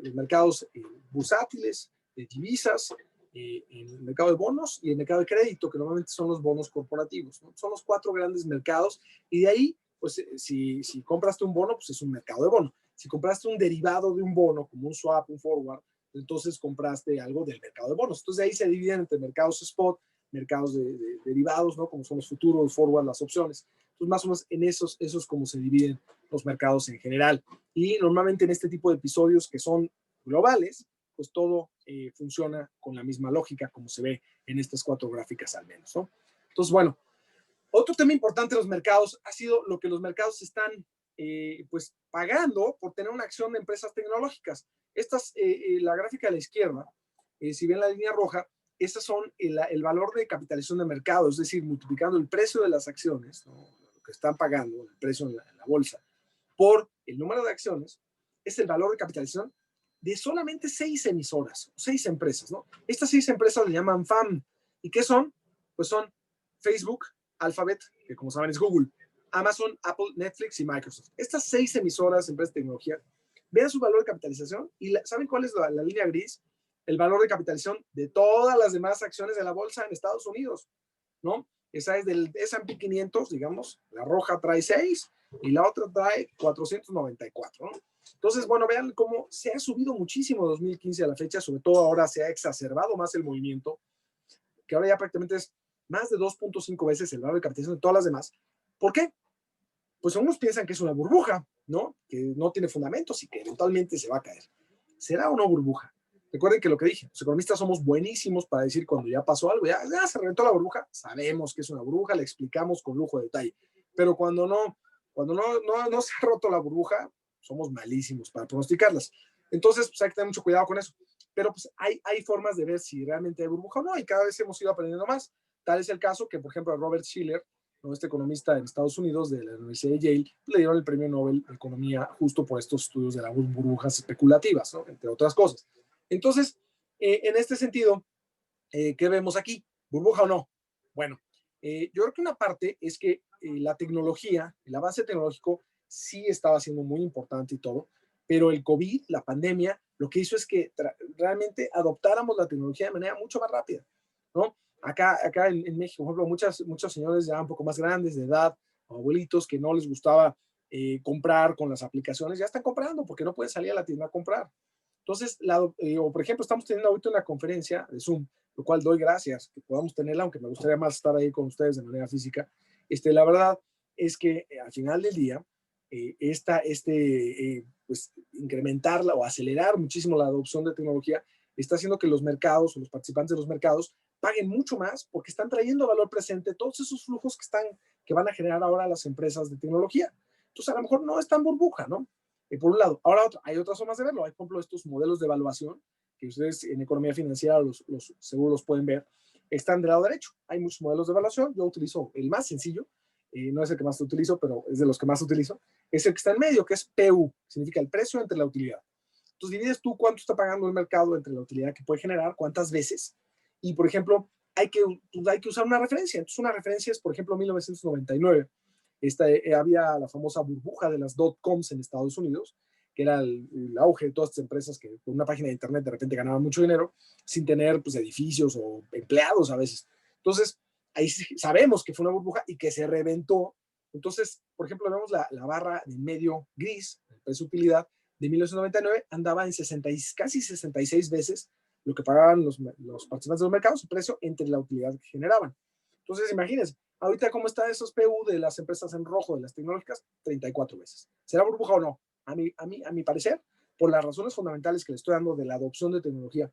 los mercados bursátiles, de divisas, en el mercado de bonos y el mercado de crédito, que normalmente son los bonos corporativos, ¿no? Son los 4 grandes mercados y de ahí, pues si compraste un bono, pues es un mercado de bono. Si compraste un derivado de un bono, como un swap, un forward, entonces compraste algo del mercado de bonos. Entonces de ahí se dividen entre mercados spot, mercados de derivados, ¿no? Como son los futuros, los forward, las opciones. Entonces más o menos en esos es como se dividen los mercados en general. Y normalmente en este tipo de episodios que son globales, pues todo funciona con la misma lógica como se ve en estas 4 gráficas al menos, ¿no? Entonces, bueno, otro tema importante de los mercados ha sido lo que los mercados están pues pagando por tener una acción de empresas tecnológicas. La gráfica de la izquierda, si ven la línea roja, esas son el valor de capitalización de mercado, es decir, multiplicando el precio de las acciones, ¿no? Lo que están pagando, el precio en la bolsa, por el número de acciones, es el valor de capitalización de solamente 6 emisoras, 6 empresas, ¿no? Estas 6 empresas le llaman FAM. ¿Y qué son? Pues son Facebook, Alphabet, que como saben es Google, Amazon, Apple, Netflix y Microsoft. Estas 6 emisoras, empresas de tecnología, vean su valor de capitalización y ¿saben cuál es la línea gris? El valor de capitalización de todas las demás acciones de la bolsa en Estados Unidos, ¿no? Esa es del S&P 500, digamos, la roja trae 6 y la otra trae 494, ¿no? Entonces, bueno, vean cómo se ha subido muchísimo de 2015 a la fecha, sobre todo ahora se ha exacerbado más el movimiento, que ahora ya prácticamente es más de 2.5 veces el valor de capitalización de todas las demás. ¿Por qué? Pues algunos piensan que es una burbuja, ¿no? Que no tiene fundamentos y que eventualmente se va a caer. ¿Será o no burbuja? Recuerden que lo que dije, los economistas somos buenísimos para decir cuando ya pasó algo, ya se reventó la burbuja, sabemos que es una burbuja, la explicamos con lujo de detalle. Pero cuando no se ha roto la burbuja, somos malísimos para pronosticarlas. Entonces, pues hay que tener mucho cuidado con eso. Pero pues hay formas de ver si realmente hay burbuja o no, y cada vez hemos ido aprendiendo más. Tal es el caso que, por ejemplo, a Robert Shiller, ¿no? Este economista en Estados Unidos de la Universidad de Yale, le dieron el premio Nobel de Economía justo por estos estudios de las burbujas especulativas, ¿no? Entre otras cosas. Entonces, en este sentido, ¿qué vemos aquí? ¿Burbuja o no? Bueno, yo creo que una parte es que la tecnología, el avance tecnológico sí estaba siendo muy importante y todo, pero el COVID, la pandemia, lo que hizo es que realmente adoptáramos la tecnología de manera mucho más rápida, ¿no? Acá en México, por ejemplo, muchos señores ya un poco más grandes de edad, abuelitos que no les gustaba comprar con las aplicaciones, ya están comprando porque no pueden salir a la tienda a comprar. Entonces, o por ejemplo, estamos teniendo ahorita una conferencia de Zoom, lo cual doy gracias que podamos tenerla, aunque me gustaría más estar ahí con ustedes de manera física. La verdad es que al final del día, pues incrementarla o acelerar muchísimo la adopción de tecnología está haciendo que los mercados o los participantes de los mercados paguen mucho más porque están trayendo valor presente todos esos flujos que van a generar ahora las empresas de tecnología. Entonces, a lo mejor no es tan burbuja, ¿no? Por un lado. Ahora hay otras formas de verlo. Hay, por ejemplo, estos modelos de evaluación que ustedes en economía financiera seguro los pueden ver, están del lado derecho. Hay muchos modelos de evaluación. Yo utilizo el más sencillo, no es el que más utilizo, pero es de los que más utilizo. Es el que está en medio, que es PU, significa el precio entre la utilidad. Entonces divides tú cuánto está pagando el mercado entre la utilidad que puede generar, cuántas veces. Y, por ejemplo, hay que usar una referencia. Entonces, una referencia es, por ejemplo, 1999. Había la famosa burbuja de las .coms en Estados Unidos, que era el auge de todas estas empresas que con una página de internet de repente ganaban mucho dinero sin tener pues, edificios o empleados a veces. Entonces, ahí sabemos que fue una burbuja y que se reventó. Entonces, por ejemplo, vemos la barra de medio gris, el precio-utilidad, de 1999 andaba en casi 66 veces lo que pagaban los participantes de los mercados, su precio entre la utilidad que generaban. Entonces, imagínense, ahorita cómo están esos PU de las empresas en rojo, de las tecnológicas, 34 veces. ¿Será burbuja o no? A mi parecer, por las razones fundamentales que le estoy dando de la adopción de tecnología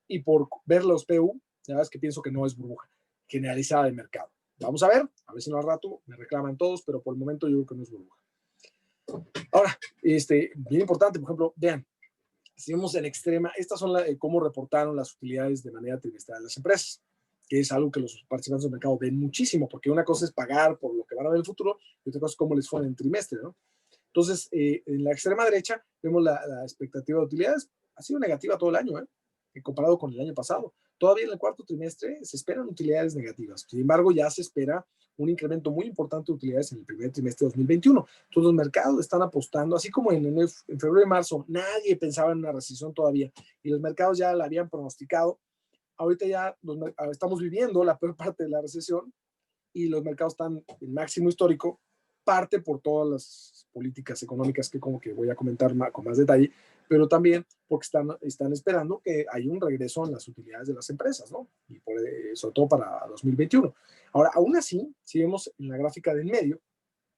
y por ver los PU, la verdad es que pienso que no es burbuja generalizada de mercado. Vamos a ver si no al rato me reclaman todos, pero por el momento yo creo que no es burbuja. Ahora, bien importante, por ejemplo, vean, si vemos en extrema, estas son cómo reportaron las utilidades de manera trimestral de las empresas, que es algo que los participantes del mercado ven muchísimo, porque una cosa es pagar por lo que van a ver en el futuro y otra cosa es cómo les fue en el trimestre, ¿no? Entonces, en la extrema derecha vemos la expectativa de utilidades, ha sido negativa todo el año, comparado con el año pasado. Todavía en el cuarto trimestre se esperan utilidades negativas. Sin embargo, ya se espera un incremento muy importante de utilidades en el primer trimestre de 2021. Entonces, los mercados están apostando, así como en febrero y marzo, nadie pensaba en una recesión todavía, y los mercados ya la habían pronosticado. Ahorita ya estamos viviendo la peor parte de la recesión y los mercados están en máximo histórico, parte por todas las políticas económicas que como que voy a comentar con más detalle, pero también porque están esperando que haya un regreso en las utilidades de las empresas, ¿no? Y sobre todo para 2021. Ahora, aún así, si vemos en la gráfica del medio,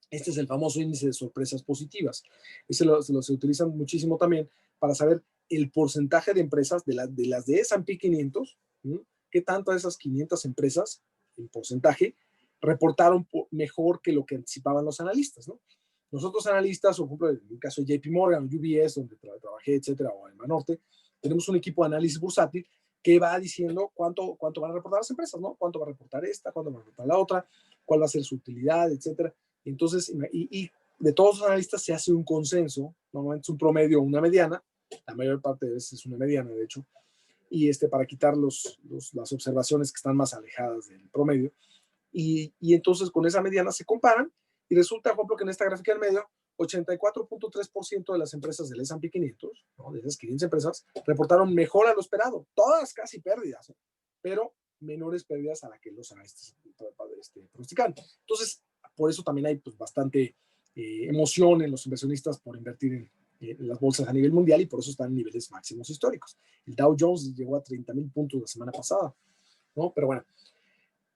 este es el famoso índice de sorpresas positivas. Ese se utiliza muchísimo también para saber el porcentaje de empresas de las de S&P 500, ¿sí? ¿Qué tanto de esas 500 empresas, en porcentaje, reportaron mejor que lo que anticipaban los analistas, ¿no? Nosotros analistas, por ejemplo, en el caso de JP Morgan, UBS, donde trabajé, etcétera, o en Banorte, tenemos un equipo de análisis bursátil que va diciendo cuánto van a reportar las empresas, ¿no? Cuánto va a reportar esta, cuánto va a reportar la otra, cuál va a ser su utilidad, etcétera. Entonces, y de todos los analistas se hace un consenso, normalmente es un promedio o una mediana, la mayor parte de veces es una mediana, de hecho, y para quitar las observaciones que están más alejadas del promedio. Y entonces con esa mediana se comparan y resulta, por ejemplo, que en esta gráfica del medio, 84.3% de las empresas del S&P 500, ¿no? De esas 500 empresas, reportaron mejor a lo esperado, todas casi pérdidas, pero menores pérdidas a las que los analistas pronostican. Entonces, por eso también hay pues, bastante emoción en los inversionistas por invertir en las bolsas a nivel mundial y por eso están en niveles máximos históricos. El Dow Jones llegó a 30,000 puntos la semana pasada, ¿no? Pero bueno.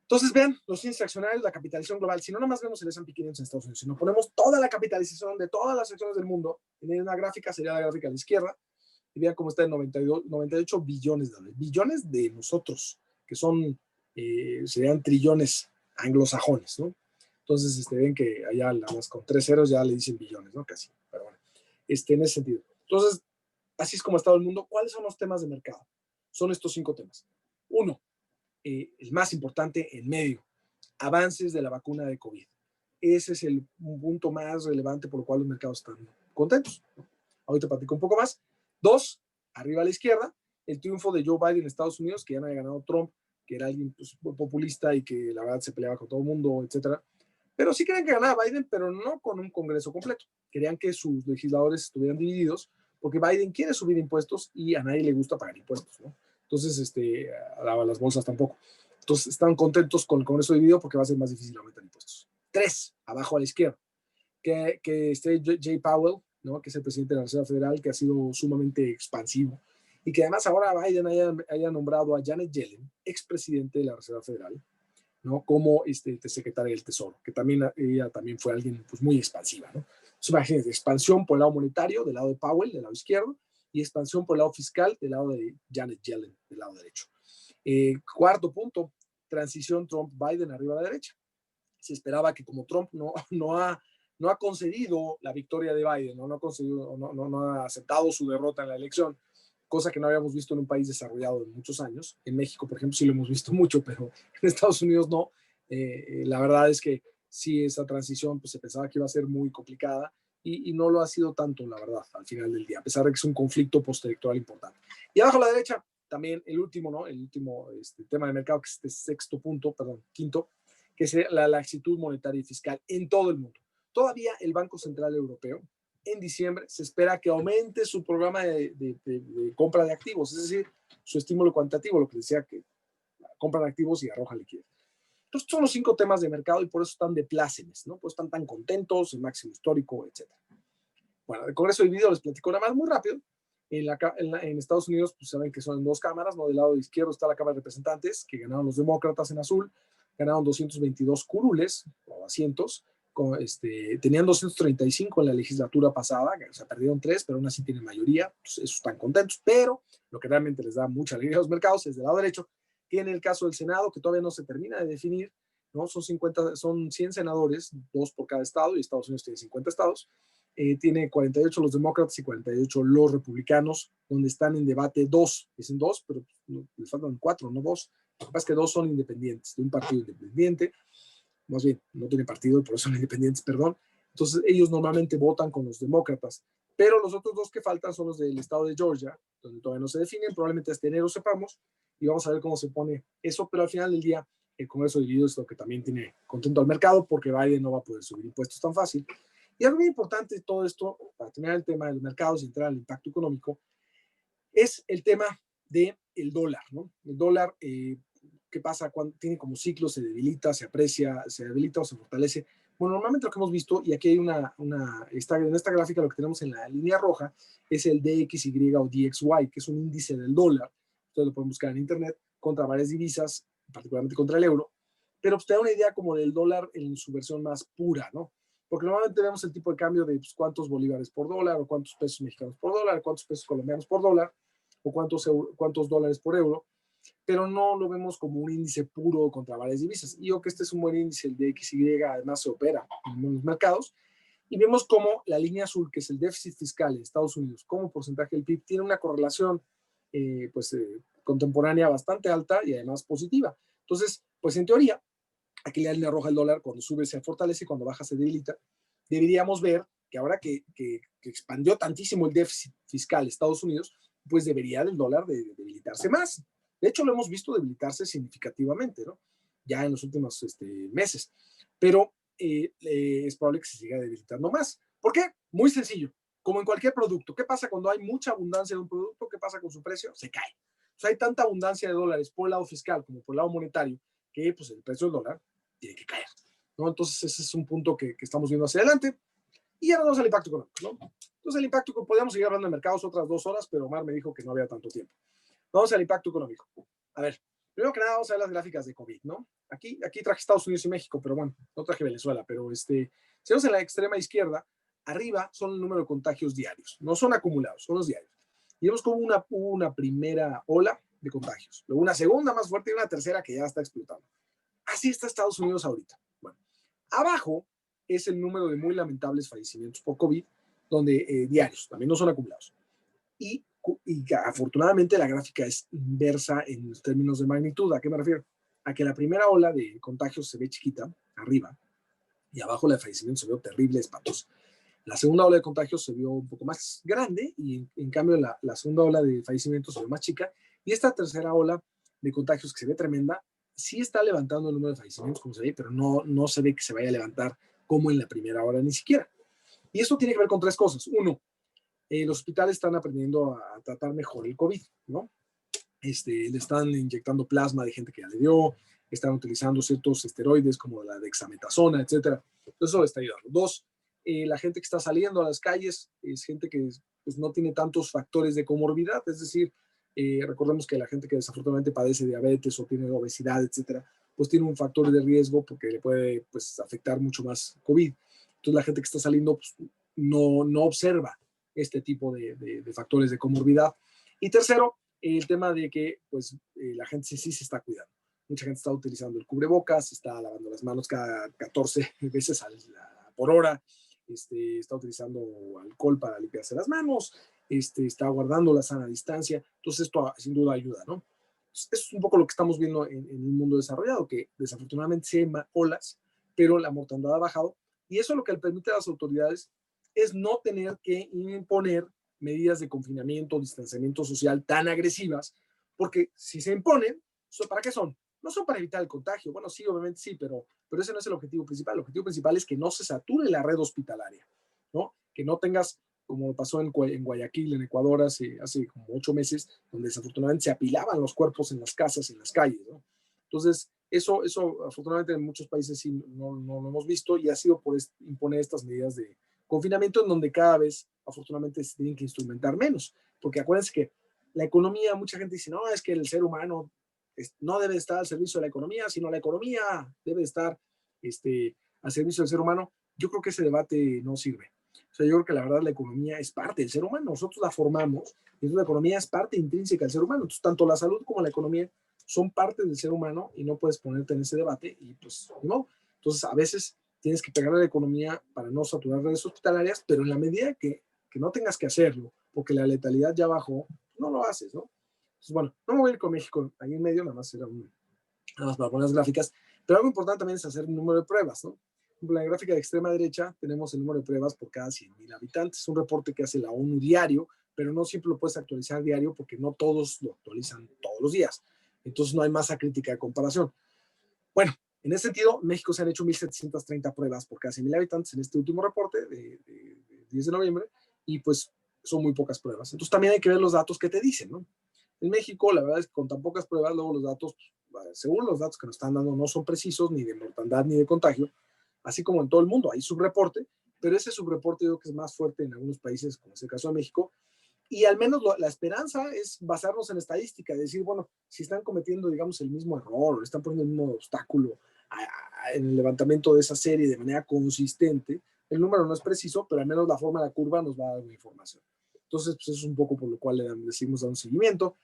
Entonces, vean, los índices accionarios, la capitalización global, si no nada más vemos el S&P 500 en Estados Unidos, si no ponemos toda la capitalización de todas las acciones del mundo en una gráfica, sería la gráfica a la izquierda, y vean cómo está en 98 billones de dólares. Billones de nosotros, que son, serían trillones anglosajones, ¿no? Entonces, ven que allá nada más con 3 ceros ya le dicen billones, ¿no? Casi, pero bueno, en ese sentido. Entonces, así es como ha estado el mundo. ¿Cuáles son los temas de mercado? Son estos 5 temas. 1, el más importante en medio, avances de la vacuna de COVID. Ese es el punto más relevante por lo cual los mercados están contentos. Ahorita platico un poco más. 2, arriba a la izquierda, el triunfo de Joe Biden en Estados Unidos, que ya no había ganado Trump, que era alguien pues, populista y que la verdad se peleaba con todo el mundo, etcétera. Pero sí querían que ganara Biden, pero no con un congreso completo. Querían que sus legisladores estuvieran divididos, porque Biden quiere subir impuestos y a nadie le gusta pagar impuestos, ¿no? Entonces, a las bolsas tampoco. Entonces, están contentos con el Congreso dividido porque va a ser más difícil aumentar impuestos. 3, abajo a la izquierda, que esté Jay Powell, ¿no? Que es el presidente de la Reserva Federal, que ha sido sumamente expansivo, y que además ahora Biden haya nombrado a Janet Yellen, expresidente de la Reserva Federal, ¿no? Como secretaria del Tesoro, que ella también fue alguien pues, muy expansiva, ¿no? Entonces, imagínense, expansión por el lado monetario, del lado de Powell, del lado izquierdo, y expansión por el lado fiscal, del lado de Janet Yellen, del lado derecho. 4º punto, transición Trump-Biden arriba a la derecha. Se esperaba que como Trump no ha concedido la victoria de Biden, no ha aceptado su derrota en la elección, cosa que no habíamos visto en un país desarrollado en muchos años. En México, por ejemplo, sí lo hemos visto mucho, pero en Estados Unidos no. La verdad es que sí, esa transición pues, se pensaba que iba a ser muy complicada y no lo ha sido tanto, la verdad, al final del día, a pesar de que es un conflicto postelectoral importante. Y abajo a la derecha, también el último, ¿no? El último tema de mercado, que es este sexto punto, perdón, quinto, que es la laxitud monetaria y fiscal en todo el mundo. Todavía el Banco Central Europeo, en diciembre, se espera que aumente su programa de compra de activos, es decir, su estímulo cuantitativo, lo que decía que compran activos y arroja liquidez. Entonces, son los 5 temas de mercado y por eso están de plácemes, ¿no? Por eso están tan contentos, el máximo histórico, etc. Bueno, el Congreso dividido les platico nada más muy rápido. En Estados Unidos, pues saben que son 2 cámaras, ¿no? Del lado izquierdo está la Cámara de Representantes, que ganaron los demócratas en azul, ganaron 222 curules o asientos, tenían 235 en la legislatura pasada, o sea, perdieron 3, pero aún así tienen mayoría, pues, esos están contentos, pero lo que realmente les da mucha alegría a los mercados es del lado derecho. Tiene el caso del Senado, que todavía no se termina de definir, ¿no? Son 100 senadores, 2 por cada estado, y Estados Unidos tiene 50 estados. Tiene 48 los demócratas y 48 los republicanos, donde están en debate 2. Dicen 2, pero les faltan 4, no 2. Lo que pasa es que 2 son independientes, de un partido independiente, más bien, no tiene partido, por eso son independientes, perdón. Entonces, ellos normalmente votan con los demócratas, pero los otros 2 que faltan son los del estado de Georgia, donde todavía no se definen, probablemente hasta enero sepamos, y vamos a ver cómo se pone eso, pero al final del día, el Congreso dividido es lo que también tiene contento al mercado, porque Biden no va a poder subir impuestos tan fácil. Y algo muy importante de todo esto, para terminar el tema del mercado y entrar al impacto económico, es el tema del dólar, ¿no? El dólar, ¿qué pasa cuando tiene como ciclo, se debilita, se aprecia, se debilita o se fortalece? Bueno, normalmente lo que hemos visto, y aquí hay en esta gráfica lo que tenemos en la línea roja, es el DXY o DXY, que es un índice del dólar. Ustedes lo pueden buscar en internet, contra varias divisas, particularmente contra el euro, pero pues te da una idea como del dólar en su versión más pura, ¿no? Porque normalmente vemos el tipo de cambio de pues, cuántos bolívares por dólar, o cuántos pesos mexicanos por dólar, cuántos pesos colombianos por dólar, o cuántos dólares por euro, pero no lo vemos como un índice puro contra varias divisas. Y yo que este es un buen índice, el DXY, además se opera en los mercados, y vemos como la línea azul, que es el déficit fiscal en Estados Unidos como porcentaje del PIB, tiene una correlación contemporánea bastante alta y además positiva. Entonces, pues en teoría, aquí la línea roja del dólar, cuando sube se fortalece y cuando baja se debilita. Deberíamos ver que ahora que expandió tantísimo el déficit fiscal de Estados Unidos, pues debería el dólar debilitarse más. De hecho, lo hemos visto debilitarse significativamente, ¿no? Ya en los últimos meses. Pero es probable que se siga debilitando más. ¿Por qué? Muy sencillo. Como en cualquier producto. ¿Qué pasa cuando hay mucha abundancia de un producto? ¿Qué pasa con su precio? Se cae. O sea, hay tanta abundancia de dólares por el lado fiscal como por el lado monetario que pues, el precio del dólar tiene que caer, ¿no? Entonces ese es un punto que estamos viendo hacia adelante. Y ahora vamos al impacto económico, ¿no? Entonces el impacto, podríamos seguir hablando de mercados otras 2 horas, pero Omar me dijo que no había tanto tiempo. Vamos al impacto económico. A ver, primero que nada vamos a ver las gráficas de COVID, ¿no? Aquí traje Estados Unidos y México, pero bueno, no traje Venezuela, pero si vemos en la extrema izquierda, arriba son el número de contagios diarios, no son acumulados, son los diarios. Y vemos como una primera ola de contagios, luego una segunda más fuerte y una tercera que ya está explotando. Así está Estados Unidos ahorita. Bueno, abajo es el número de muy lamentables fallecimientos por COVID, donde diarios, también no son acumulados. Y afortunadamente la gráfica es inversa en términos de magnitud. ¿A qué me refiero? A que la primera ola de contagios se ve chiquita, arriba, y abajo la de fallecimientos se vio terrible, espantosa. La segunda ola de contagios se vio un poco más grande y en cambio la segunda ola de fallecimientos se vio más chica. Y esta tercera ola de contagios que se ve tremenda, sí está levantando el número de fallecimientos, como se ve, pero no se ve que se vaya a levantar como en la primera ola ni siquiera. Y esto tiene que ver con 3 cosas. Uno, los hospitales están aprendiendo a tratar mejor el COVID, ¿no? Le están inyectando plasma de gente que ya le dio, están utilizando ciertos esteroides como la dexametasona, etcétera. Eso le está ayudando. 2, la gente que está saliendo a las calles es gente que pues, no tiene tantos factores de comorbilidad, es decir, recordemos que la gente que desafortunadamente padece diabetes o tiene obesidad, etcétera, pues tiene un factor de riesgo porque le puede pues, afectar mucho más COVID. Entonces la gente que está saliendo pues, no observa este tipo de factores de comorbilidad. Y tercero, el tema de que pues, la gente sí se está cuidando. Mucha gente está utilizando el cubrebocas, está lavando las manos cada 14 veces por hora, está utilizando alcohol para limpiarse las manos, está guardando la sana distancia. Entonces esto sin duda ayuda, ¿no? Eso es un poco lo que estamos viendo en el mundo desarrollado, que desafortunadamente sí hay olas, pero la mortandad ha bajado. Y eso lo que le permite a las autoridades es no tener que imponer medidas de confinamiento, distanciamiento social tan agresivas, porque si se imponen, ¿para qué son? No son para evitar el contagio. Bueno, sí, obviamente sí, pero ese no es el objetivo principal. El objetivo principal es que no se sature la red hospitalaria, ¿no? Que no tengas, como pasó en Guayaquil, en Ecuador, hace como 8 meses, donde desafortunadamente se apilaban los cuerpos en las casas, en las calles, ¿no? Entonces, eso afortunadamente en muchos países sí no lo hemos visto, y ha sido por imponer estas medidas de confinamiento, en donde cada vez afortunadamente se tienen que instrumentar menos, porque acuérdense que la economía, mucha gente dice, no, es que el ser humano no debe estar al servicio de la economía, sino la economía debe estar al servicio del ser humano. Yo creo que ese debate no sirve. O sea, yo creo que la verdad la economía es parte del ser humano, nosotros la formamos, y entonces la economía es parte intrínseca del ser humano. Entonces, tanto la salud como la economía son parte del ser humano, y no puedes ponerte en ese debate, y pues no. Entonces, a veces tienes que pegarle a la economía para no saturar redes hospitalarias, pero en la medida que no tengas que hacerlo, porque la letalidad ya bajó, no lo haces, ¿no? Entonces, bueno, no me voy a ir con México ahí en medio, nada más para poner las gráficas, pero algo importante también es hacer un número de pruebas, ¿no? En la gráfica de extrema derecha tenemos el número de pruebas por cada 100,000 habitantes. Es un reporte que hace la ONU diario, pero no siempre lo puedes actualizar diario porque no todos lo actualizan todos los días. Entonces no hay masa crítica de comparación. Bueno, en ese sentido, en México se han hecho 1,730 pruebas por cada 100,000 habitantes en este último reporte de 10 de noviembre, y pues son muy pocas pruebas. Entonces también hay que ver los datos que te dicen, ¿no? En México, la verdad es que con tan pocas pruebas, luego los datos, según los datos que nos están dando, no son precisos ni de mortandad ni de contagio, así como en todo el mundo hay subreporte, pero ese subreporte yo creo que es más fuerte en algunos países, como es el caso de México, y al menos la esperanza es basarnos en estadística, decir, bueno, si están cometiendo, digamos, el mismo error, o están poniendo el mismo obstáculo en el levantamiento de esa serie de manera consistente, el número no es preciso, pero al menos la forma de la curva nos va a dar una información. Entonces, pues eso es un poco por lo cual le seguimos dando seguimiento.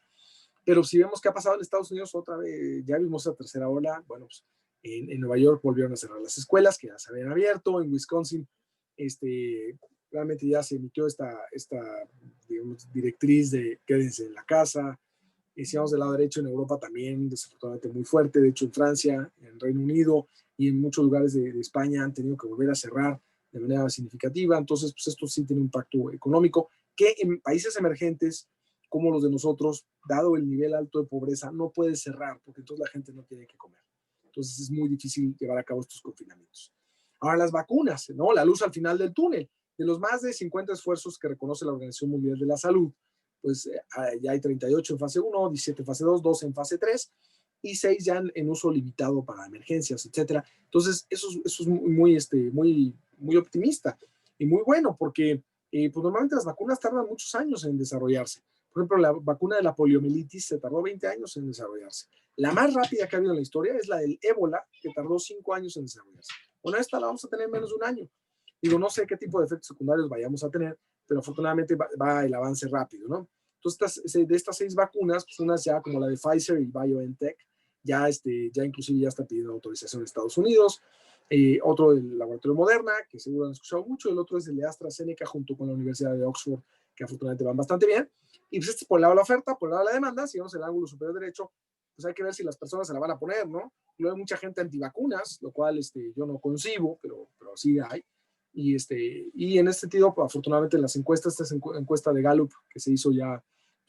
Pero si vemos qué ha pasado en Estados Unidos, otra vez, ya vimos la tercera ola. Bueno, pues en Nueva York volvieron a cerrar las escuelas, que ya se habían abierto. En Wisconsin, realmente ya se emitió esta digamos, directriz de quédense en la casa. Si vamos del lado derecho, en Europa también, desafortunadamente muy fuerte. De hecho, en Francia, en Reino Unido y en muchos lugares de España han tenido que volver a cerrar de manera significativa. Entonces, pues esto sí tiene un impacto económico que en países emergentes como los de nosotros, dado el nivel alto de pobreza, no puede cerrar, porque entonces la gente no tiene que comer. Entonces es muy difícil llevar a cabo estos confinamientos. Ahora, las vacunas, ¿no? La luz al final del túnel. De los más de 50 esfuerzos que reconoce la Organización Mundial de la Salud, pues ya hay 38 en fase 1, 17 en fase 2, 12 en fase 3 y 6 ya en uso limitado para emergencias, etcétera. Entonces, eso es muy optimista y muy bueno, porque pues normalmente las vacunas tardan muchos años en desarrollarse. Por ejemplo, la vacuna de la poliomielitis se tardó 20 años en desarrollarse. La más rápida que ha habido en la historia es la del ébola, que tardó 5 años en desarrollarse. Bueno, esta la vamos a tener en menos de un año. Digo, no sé qué tipo de efectos secundarios vayamos a tener, pero afortunadamente va el avance rápido, ¿no? Entonces, de estas 6 vacunas, pues unas ya como la de Pfizer y BioNTech, ya inclusive ya está pidiendo autorización en Estados Unidos. Otro del laboratorio Moderna, que seguro han escuchado mucho. El otro es el de AstraZeneca junto con la Universidad de Oxford, que afortunadamente van bastante bien. Y pues por el lado de la oferta, por el lado de la demanda, si vamos al ángulo superior derecho, pues hay que ver si las personas se la van a poner, ¿no? Luego hay mucha gente antivacunas, lo cual yo no concibo, pero sí hay. Y en este sentido, pues, afortunadamente las encuestas, esta encuesta de Gallup que se hizo ya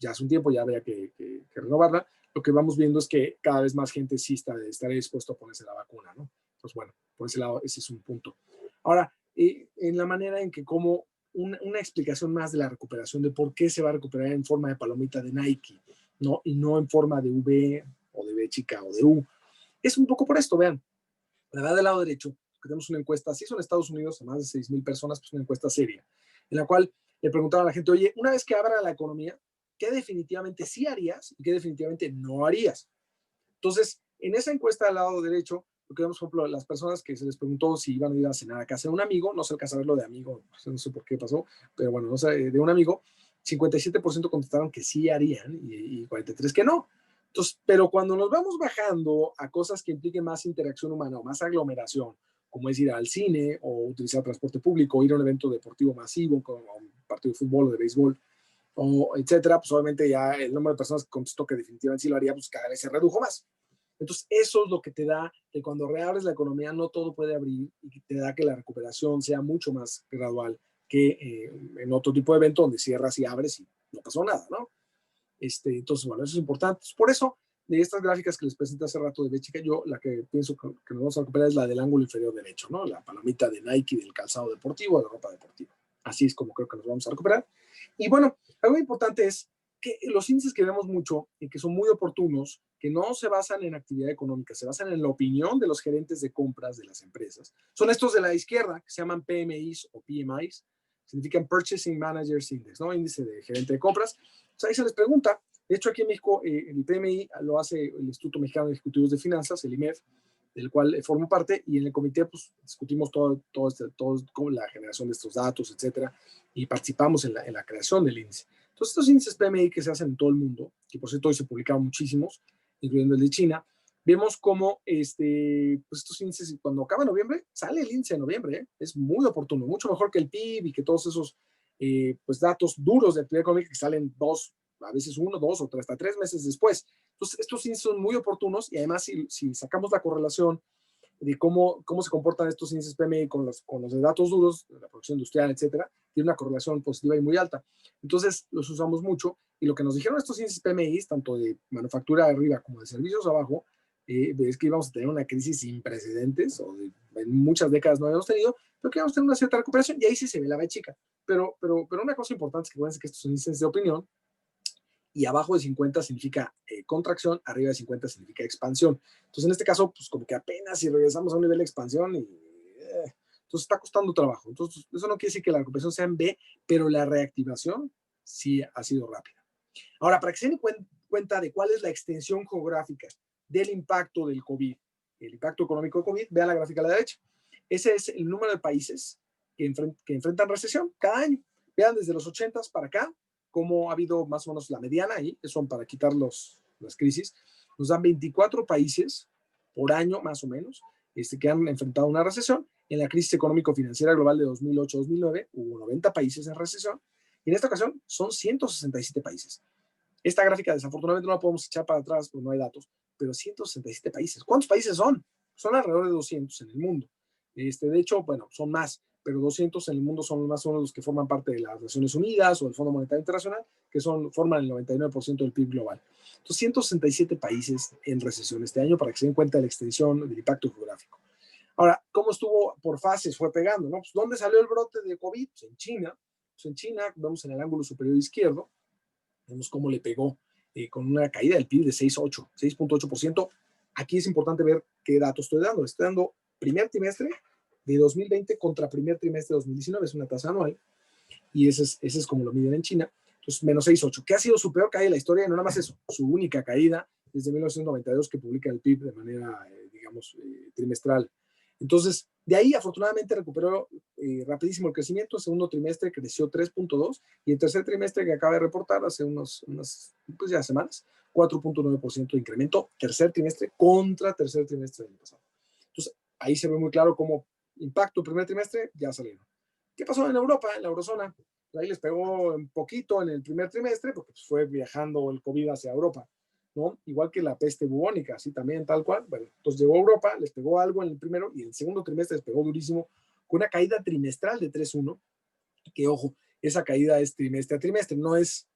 hace un tiempo, ya habría que renovarla, lo que vamos viendo es que cada vez más gente sí estará dispuesto a ponerse la vacuna, ¿no? Pues bueno, por ese lado, ese es un punto. Ahora, en la manera en que como una explicación más de la recuperación, de por qué se va a recuperar en forma de palomita de Nike, ¿no? Y no en forma de V o de B chica o de U. Es un poco por esto, vean. La verdad, del lado derecho, tenemos una encuesta, sí son Estados Unidos, a más de 6,000 personas, pues una encuesta seria, en la cual le preguntaban a la gente, oye, una vez que abra la economía, ¿qué definitivamente sí harías y qué definitivamente no harías? Entonces, en esa encuesta del lado derecho, lo que vemos, por ejemplo, las personas que se les preguntó si iban a ir a cenar a casa de un amigo, no se alcanza a ver lo de amigo, no sé por qué pasó, pero bueno, no sé, de un amigo, 57% contestaron que sí harían y 43% que no. Entonces, pero cuando nos vamos bajando a cosas que impliquen más interacción humana o más aglomeración, como es ir al cine o utilizar transporte público, o ir a un evento deportivo masivo, como un partido de fútbol o de béisbol, o etcétera, pues obviamente ya el número de personas que contestó que definitivamente sí lo haría, pues cada vez se redujo más. Entonces, eso es lo que te da que cuando reabres la economía no todo puede abrir y te da que la recuperación sea mucho más gradual que en otro tipo de evento donde cierras y abres y no pasó nada, ¿no? Entonces, bueno, eso es importante. Por eso, de estas gráficas que les presenté hace rato de Béchica, yo la que pienso que nos vamos a recuperar es la del ángulo inferior derecho, ¿no? La palomita de Nike, del calzado deportivo, de la ropa deportiva. Así es como creo que nos vamos a recuperar. Y bueno, algo importante es que los índices que vemos mucho y que son muy oportunos, que no se basan en actividad económica, se basan en la opinión de los gerentes de compras de las empresas, son estos de la izquierda, que se llaman PMIs o PMIs, significan Purchasing Managers Index, ¿no? Índice de gerente de compras. O sea, ahí se les pregunta. De hecho, aquí en México, el PMI lo hace el Instituto Mexicano de Ejecutivos de Finanzas, el IMEF, del cual formo parte, y en el comité pues, discutimos todo la generación de estos datos, etcétera, y participamos en la creación del índice. Entonces, estos índices PMI que se hacen en todo el mundo, que por cierto hoy se publicaron muchísimos, incluyendo el de China, vemos cómo pues estos índices, cuando acaba noviembre, sale el índice de noviembre, ¿eh? Es muy oportuno, mucho mejor que el PIB y que todos esos pues datos duros de actividad económica que salen a veces 1, 2 o hasta 3 meses después. Entonces, estos índices son muy oportunos y además si sacamos la correlación de cómo se comportan estos índices PMI con los de datos duros, de la producción industrial, etcétera, tiene una correlación positiva y muy alta. Entonces, los usamos mucho y lo que nos dijeron estos índices PMI, tanto de manufactura arriba como de servicios abajo, es que íbamos a tener una crisis sin precedentes, en muchas décadas no habíamos tenido, pero que íbamos a tener una cierta recuperación y ahí sí se ve la B chica. Pero una cosa importante es que acuérdense que estos son índices de opinión y abajo de 50 significa contracción, arriba de 50 significa expansión. Entonces, en este caso, pues como que apenas si regresamos a un nivel de expansión entonces está costando trabajo. Entonces, eso no quiere decir que la recuperación sea en B, pero la reactivación sí ha sido rápida. Ahora, para que se den cuenta de cuál es la extensión geográfica del impacto del COVID, el impacto económico de COVID, vean la gráfica a la derecha. Ese es el número de países que enfrentan recesión cada año. Vean desde los 80s para acá, cómo ha habido más o menos la mediana ahí, que son para quitar las crisis. Nos dan 24 países por año, más o menos, que han enfrentado una recesión. En la crisis económico-financiera global de 2008-2009 hubo 90 países en recesión y en esta ocasión son 167 países. Esta gráfica desafortunadamente no la podemos echar para atrás porque no hay datos, pero 167 países. ¿Cuántos países son? Son alrededor de 200 en el mundo. De hecho, bueno, son más, pero 200 en el mundo son más o menos los que forman parte de las Naciones Unidas o del Fondo Monetario Internacional, que forman el 99% del PIB global. Entonces, 167 países en recesión este año para que se den cuenta de la extensión del impacto geográfico. Ahora, ¿cómo estuvo por fases? Fue pegando, ¿no? Pues, ¿dónde salió el brote de COVID? Pues en China. Pues en China, vemos en el ángulo superior izquierdo, vemos cómo le pegó con una caída del PIB de 6.8%. Aquí es importante ver qué datos estoy dando. Estoy dando primer trimestre de 2020 contra primer trimestre de 2019, es una tasa anual, y ese es como lo miden en China. Entonces, menos 6.8, que ha sido su peor caída en la historia, y no nada más eso, su única caída desde 1992 que publica el PIB de manera, digamos, trimestral. Entonces, de ahí afortunadamente recuperó rapidísimo el crecimiento. El segundo trimestre creció 3.2 y el tercer trimestre que acaba de reportar hace unas pues ya semanas, 4.9% de incremento, tercer trimestre contra tercer trimestre del año pasado. Entonces, ahí se ve muy claro cómo impacto primer trimestre ya salieron. ¿Qué pasó en Europa, en la eurozona? Ahí les pegó un poquito en el primer trimestre porque pues, fue viajando el COVID hacia Europa, ¿no? Igual que la peste bubónica, así también, tal cual. Bueno, entonces llegó a Europa, les pegó algo en el primero y en el segundo trimestre les pegó durísimo con una caída trimestral de 3.1, que ojo, esa caída es trimestre a trimestre, no es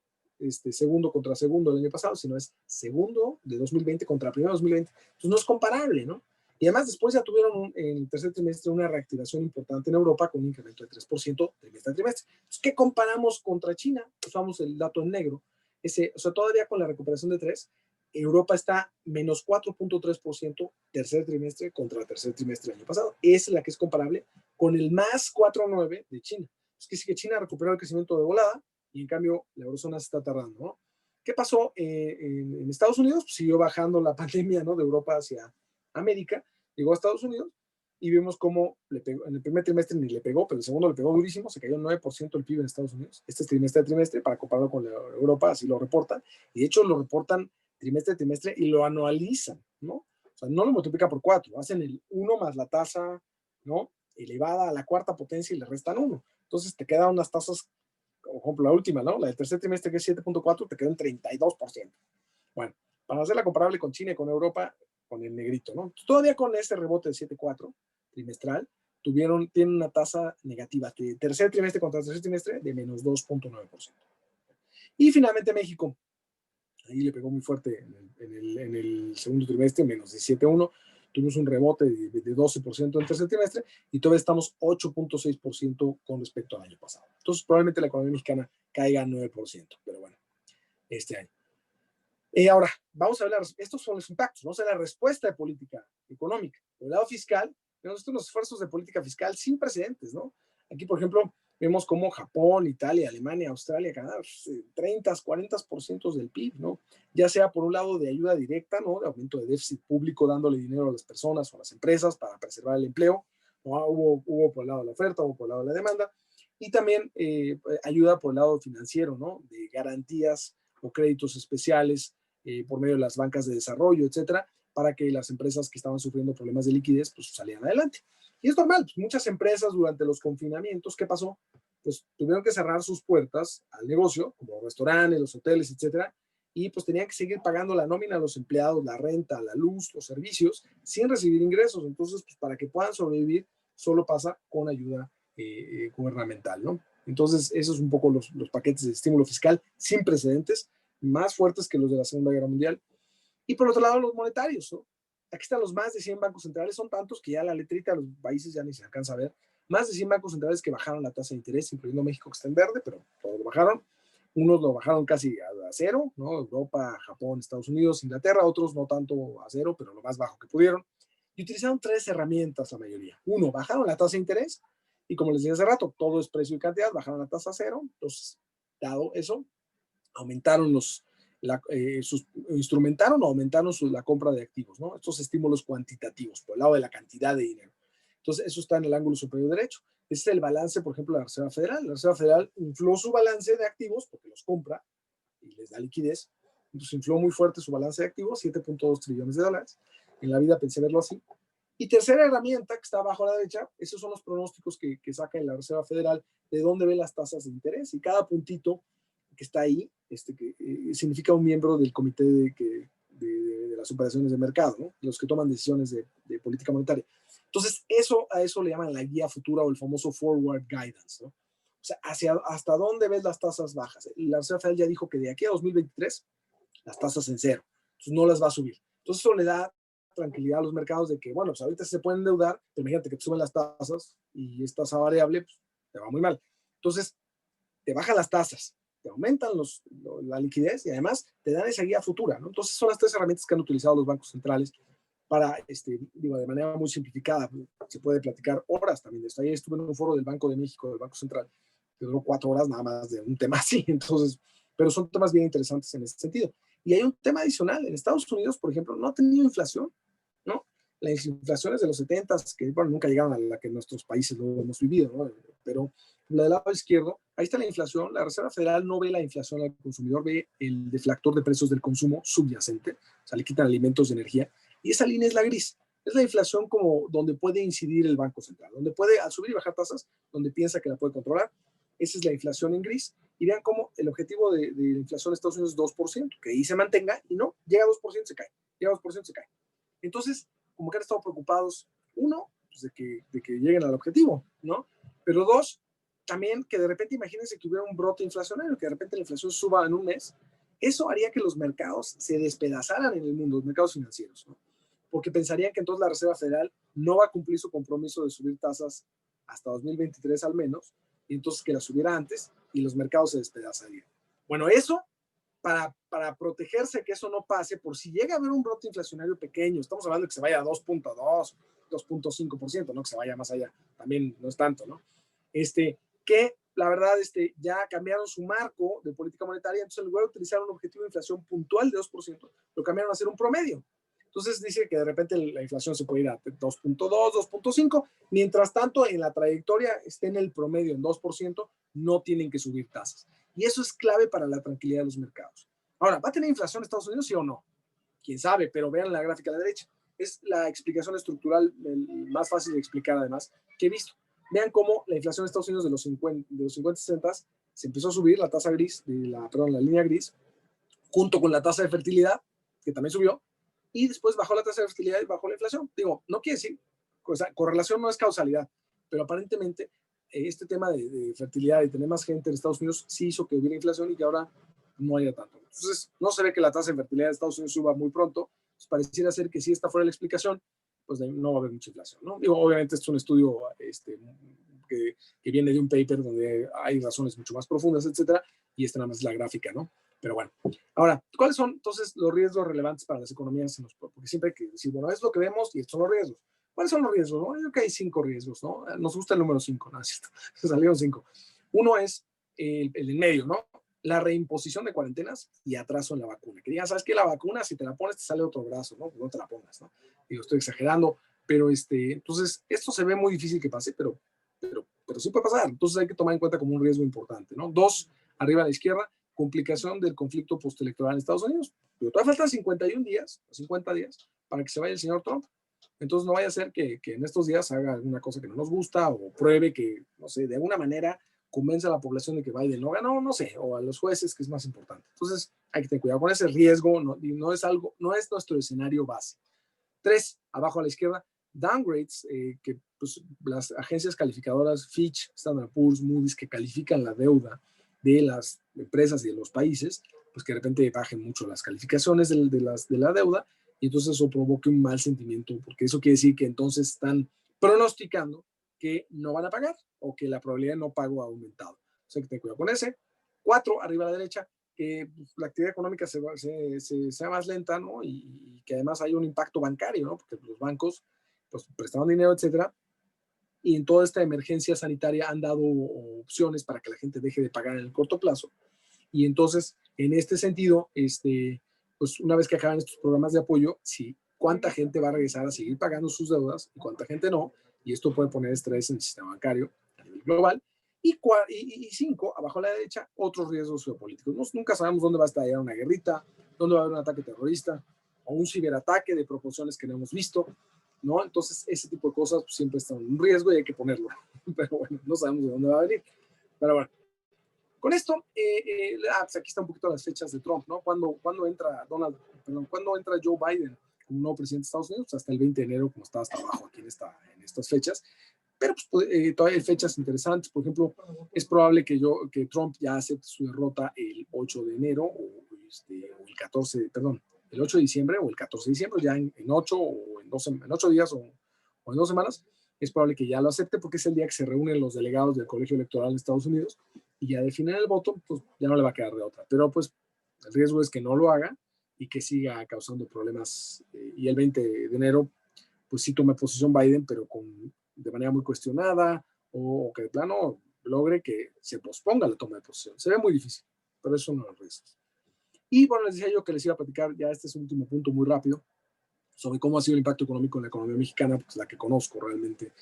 segundo contra segundo del año pasado, sino es segundo de 2020 contra primero de 2020. Entonces no es comparable, ¿no? Y además después ya tuvieron en el tercer trimestre una reactivación importante en Europa con un incremento de 3% trimestre a trimestre. Entonces, ¿qué comparamos contra China? Usamos el dato en negro. O sea, todavía con la recuperación de 3, Europa está menos 4.3% tercer trimestre contra tercer trimestre del año pasado. Es la que es comparable con el más 4.9 de China. Es que sí que China recuperó el crecimiento de volada y en cambio la eurozona se está tardando, ¿no? ¿Qué pasó en Estados Unidos? Pues siguió bajando la pandemia, ¿no? De Europa hacia América, llegó a Estados Unidos y vimos cómo le pegó, en el primer trimestre ni le pegó, pero el segundo le pegó durísimo, se cayó 9% el PIB en Estados Unidos. Este es trimestre a trimestre, para compararlo con la Europa, así lo reportan, y de hecho lo reportan trimestre a trimestre y lo anualizan, ¿no? O sea, no lo multiplican por 4, hacen el 1 más la tasa, ¿no? Elevada a la cuarta potencia y le restan 1. Entonces te quedan unas tasas por ejemplo, la última, ¿no? La del tercer trimestre, que es 7.4, te quedó en 32%. Bueno, para hacerla comparable con China y con Europa, con el negrito, ¿no? Todavía con este rebote de 7.4 trimestral, tienen una tasa negativa de tercer trimestre contra tercer trimestre de menos 2.9%. Y finalmente México, ahí le pegó muy fuerte en el segundo trimestre, menos 17.1%. Tuvimos un rebote de 12% en el tercer trimestre y todavía estamos 8.6% con respecto al año pasado. Entonces, probablemente la economía mexicana caiga a 9%, pero bueno, este año. Ahora, vamos a hablar, estos son los impactos, vamos a ver la respuesta de política económica. Por el lado fiscal, tenemos unos esfuerzos de política fiscal sin precedentes, ¿no? Aquí, por ejemplo, vemos cómo Japón, Italia, Alemania, Australia, Canadá, 30, 40% del PIB, ¿no? Ya sea por un lado de ayuda directa, ¿no? De aumento de déficit público, dándole dinero a las personas o a las empresas para preservar el empleo, ¿no? Hubo por el lado de la oferta, hubo por el lado de la demanda, y también ayuda por el lado financiero, ¿no? De garantías o créditos especiales por medio de las bancas de desarrollo, etcétera, para que las empresas que estaban sufriendo problemas de liquidez, pues salieran adelante. Y es normal, pues muchas empresas durante los confinamientos, ¿qué pasó? Pues tuvieron que cerrar sus puertas al negocio, como los restaurantes, los hoteles, etcétera, y pues tenían que seguir pagando la nómina a los empleados, la renta, la luz, los servicios, sin recibir ingresos. Entonces, pues para que puedan sobrevivir, solo pasa con ayuda gubernamental, ¿no? Entonces, esos son un poco los paquetes de estímulo fiscal sin precedentes, más fuertes que los de la Segunda Guerra Mundial. Y por otro lado, los monetarios, ¿no? Aquí están los más de 100 bancos centrales, son tantos que ya la letrita de los países ya ni se alcanza a ver. Más de 100 bancos centrales que bajaron la tasa de interés, incluyendo México, que está en verde, pero todos lo bajaron. Unos lo bajaron casi a cero, ¿no? Europa, Japón, Estados Unidos, Inglaterra, otros no tanto a cero, pero lo más bajo que pudieron. Y utilizaron 3 herramientas la mayoría. Uno, bajaron la tasa de interés, y como les dije hace rato, todo es precio y cantidad, bajaron la tasa a cero. Entonces, dado eso, aumentaron instrumentaron o aumentaron la compra de activos, ¿no? Estos estímulos cuantitativos por el lado de la cantidad de dinero. Entonces, eso está en el ángulo superior derecho. Este es el balance, por ejemplo, de la Reserva Federal. La Reserva Federal infló su balance de activos porque los compra y les da liquidez. Entonces, infló muy fuerte su balance de activos, 7.2 trillones de dólares. En la vida pensé verlo así. Y tercera herramienta que está abajo a la derecha, esos son los pronósticos que saca la Reserva Federal de dónde ve las tasas de interés. Y cada puntito que está ahí significa un miembro del comité de las operaciones de mercado, ¿no? Los que toman decisiones de política monetaria. Entonces, a eso le llaman la guía futura o el famoso forward guidance, ¿no? O sea, hasta dónde ves las tasas bajas. La Reserva Federal ya dijo que de aquí a 2023 las tasas en cero. Entonces, no las va a subir. Entonces, eso le da tranquilidad a los mercados de que, bueno, pues ahorita se pueden endeudar, pero imagínate que te suben las tasas y es tasa variable, pues te va muy mal. Entonces, te bajan las tasas, te aumentan la liquidez y además te dan esa guía futura, ¿no? Entonces son las 3 herramientas que han utilizado los bancos centrales para, de manera muy simplificada, se puede platicar horas también de esto. Ayer estuve en un foro del Banco de México, del Banco Central, que duró 4 horas nada más de un tema así, entonces, pero son temas bien interesantes en ese sentido. Y hay un tema adicional, en Estados Unidos, por ejemplo, no ha tenido inflación, ¿no? Las inflaciones de los 70s, que bueno, nunca llegaron a la que en nuestros países lo hemos vivido, ¿no? Pero la del lado izquierdo, ahí está la inflación. La Reserva Federal no ve la inflación al consumidor, ve el deflactor de precios del consumo subyacente, o sea, le quitan alimentos y energía, y esa línea es la gris. Es la inflación como donde puede incidir el Banco Central, donde puede al subir y bajar tasas, donde piensa que la puede controlar. Esa es la inflación en gris. Y vean cómo el objetivo de la inflación de Estados Unidos es 2%, que ahí se mantenga, y no, llega a 2%, se cae, llega a 2%, se cae. Entonces, como que han estado preocupados, uno, pues de que lleguen al objetivo, ¿no? Pero dos, también que de repente imagínense que hubiera un brote inflacionario, que de repente la inflación suba en un mes, eso haría que los mercados se despedazaran en el mundo, los mercados financieros, ¿no? Porque pensarían que entonces la Reserva Federal no va a cumplir su compromiso de subir tasas hasta 2023 al menos, y entonces que la subiera antes y los mercados se despedazarían. Bueno, eso para protegerse que eso no pase, por si llega a haber un brote inflacionario pequeño, estamos hablando de que se vaya a 2.2, 2.5%, no que se vaya más allá, también no es tanto, ¿no? Que la verdad ya cambiaron su marco de política monetaria, entonces en lugar de utilizar un objetivo de inflación puntual de 2%, lo cambiaron a hacer un promedio. Entonces dice que de repente la inflación se puede ir a 2.2, 2.5, mientras tanto en la trayectoria esté en el promedio en 2%, no tienen que subir tasas. Y eso es clave para la tranquilidad de los mercados. Ahora, ¿va a tener inflación Estados Unidos, sí o no? Quién sabe, pero vean la gráfica a la derecha. Es la explicación estructural más fácil de explicar además que he visto. Vean cómo la inflación de Estados Unidos de los 50 y 60 se empezó a subir la tasa gris, la línea gris, junto con la tasa de fertilidad, que también subió, y después bajó la tasa de fertilidad y bajó la inflación. Digo, no quiere decir, correlación no es causalidad, pero aparentemente este tema de fertilidad y tener más gente en Estados Unidos sí hizo que hubiera inflación y que ahora no haya tanto. Entonces, no se ve que la tasa de fertilidad de Estados Unidos suba muy pronto. Pues pareciera ser que si esta fuera la explicación, pues no va a haber mucha inflación, ¿no? Digo, obviamente esto es un estudio que viene de un paper donde hay razones mucho más profundas, etcétera, y esta nada más es la gráfica, ¿no? Pero bueno, ahora, ¿cuáles son entonces los riesgos relevantes para las economías? Porque siempre hay que decir, bueno, es lo que vemos y estos son los riesgos. ¿Cuáles son los riesgos? ¿No? Yo creo que hay 5 riesgos, ¿no? Nos gusta el número 5, ¿no? Salieron 5. Uno es el en medio, ¿no? La reimposición de cuarentenas y atraso en la vacuna. Que digan, ¿sabes qué? La vacuna, si te la pones, te sale otro brazo, ¿no? Pues no te la pongas, ¿no? Digo, estoy exagerando, pero entonces, esto se ve muy difícil que pase, pero sí puede pasar. Entonces hay que tomar en cuenta como un riesgo importante, ¿no? 2, arriba a la izquierda, complicación del conflicto postelectoral en Estados Unidos. Pero todavía faltan 51 días, 50 días, para que se vaya el señor Trump. Entonces no vaya a ser que en estos días haga alguna cosa que no nos gusta o pruebe que, no sé, de alguna manera convence a la población de que Biden no ganó, no sé, o a los jueces, que es más importante. Entonces hay que tener cuidado con ese riesgo, no es nuestro escenario base. 3, abajo a la izquierda, downgrades, que pues, las agencias calificadoras Fitch, Standard & Poor's, Moody's, que califican la deuda de las empresas y de los países, pues que de repente bajen mucho las calificaciones de la deuda, y entonces eso provoque un mal sentimiento, porque eso quiere decir que entonces están pronosticando que no van a pagar o que la probabilidad de no pago ha aumentado. O sea, que ten cuidado con ese. 4, arriba a la derecha, que la actividad económica sea más lenta, ¿no? Y que además hay un impacto bancario, ¿no? Porque los bancos pues, prestaban dinero, etcétera, y en toda esta emergencia sanitaria han dado opciones para que la gente deje de pagar en el corto plazo. Y entonces, en este sentido, pues una vez que acaban estos programas de apoyo, sí, cuánta gente va a regresar a seguir pagando sus deudas y cuánta gente no, y esto puede poner estrés en el sistema bancario a nivel global. Y 5, abajo a la derecha, otros riesgos geopolíticos. Nunca sabemos dónde va a estallar una guerrita, dónde va a haber un ataque terrorista o un ciberataque de proporciones que no hemos visto, ¿no? Entonces, ese tipo de cosas pues, siempre están en un riesgo y hay que ponerlo. Pero bueno, no sabemos de dónde va a venir. Pero bueno, con esto, pues aquí están un poquito las fechas de Trump, ¿no? ¿Cuándo entra Joe Biden como nuevo presidente de Estados Unidos? Pues hasta el 20 de enero, como está hasta abajo aquí en estas fechas. Pero pues, todavía hay fechas interesantes. Por ejemplo, es probable que Trump ya acepte su derrota el 8 de enero o el 14, perdón, el 8 de diciembre o el 14 de diciembre, ya en 8 o en 8 días o en 2 semanas. Es probable que ya lo acepte porque es el día que se reúnen los delegados del Colegio Electoral de Estados Unidos y ya definen el voto, pues ya no le va a quedar de otra. Pero pues el riesgo es que no lo haga y que siga causando problemas. Y el 20 de enero, pues sí tome posición Biden, pero de manera muy cuestionada o que de plano logre que se posponga la toma de posición. Se ve muy difícil, pero eso no es riesgo. Y bueno, les decía yo que les iba a platicar, ya este es un último punto muy rápido, sobre cómo ha sido el impacto económico en la economía mexicana, porque es la que conozco realmente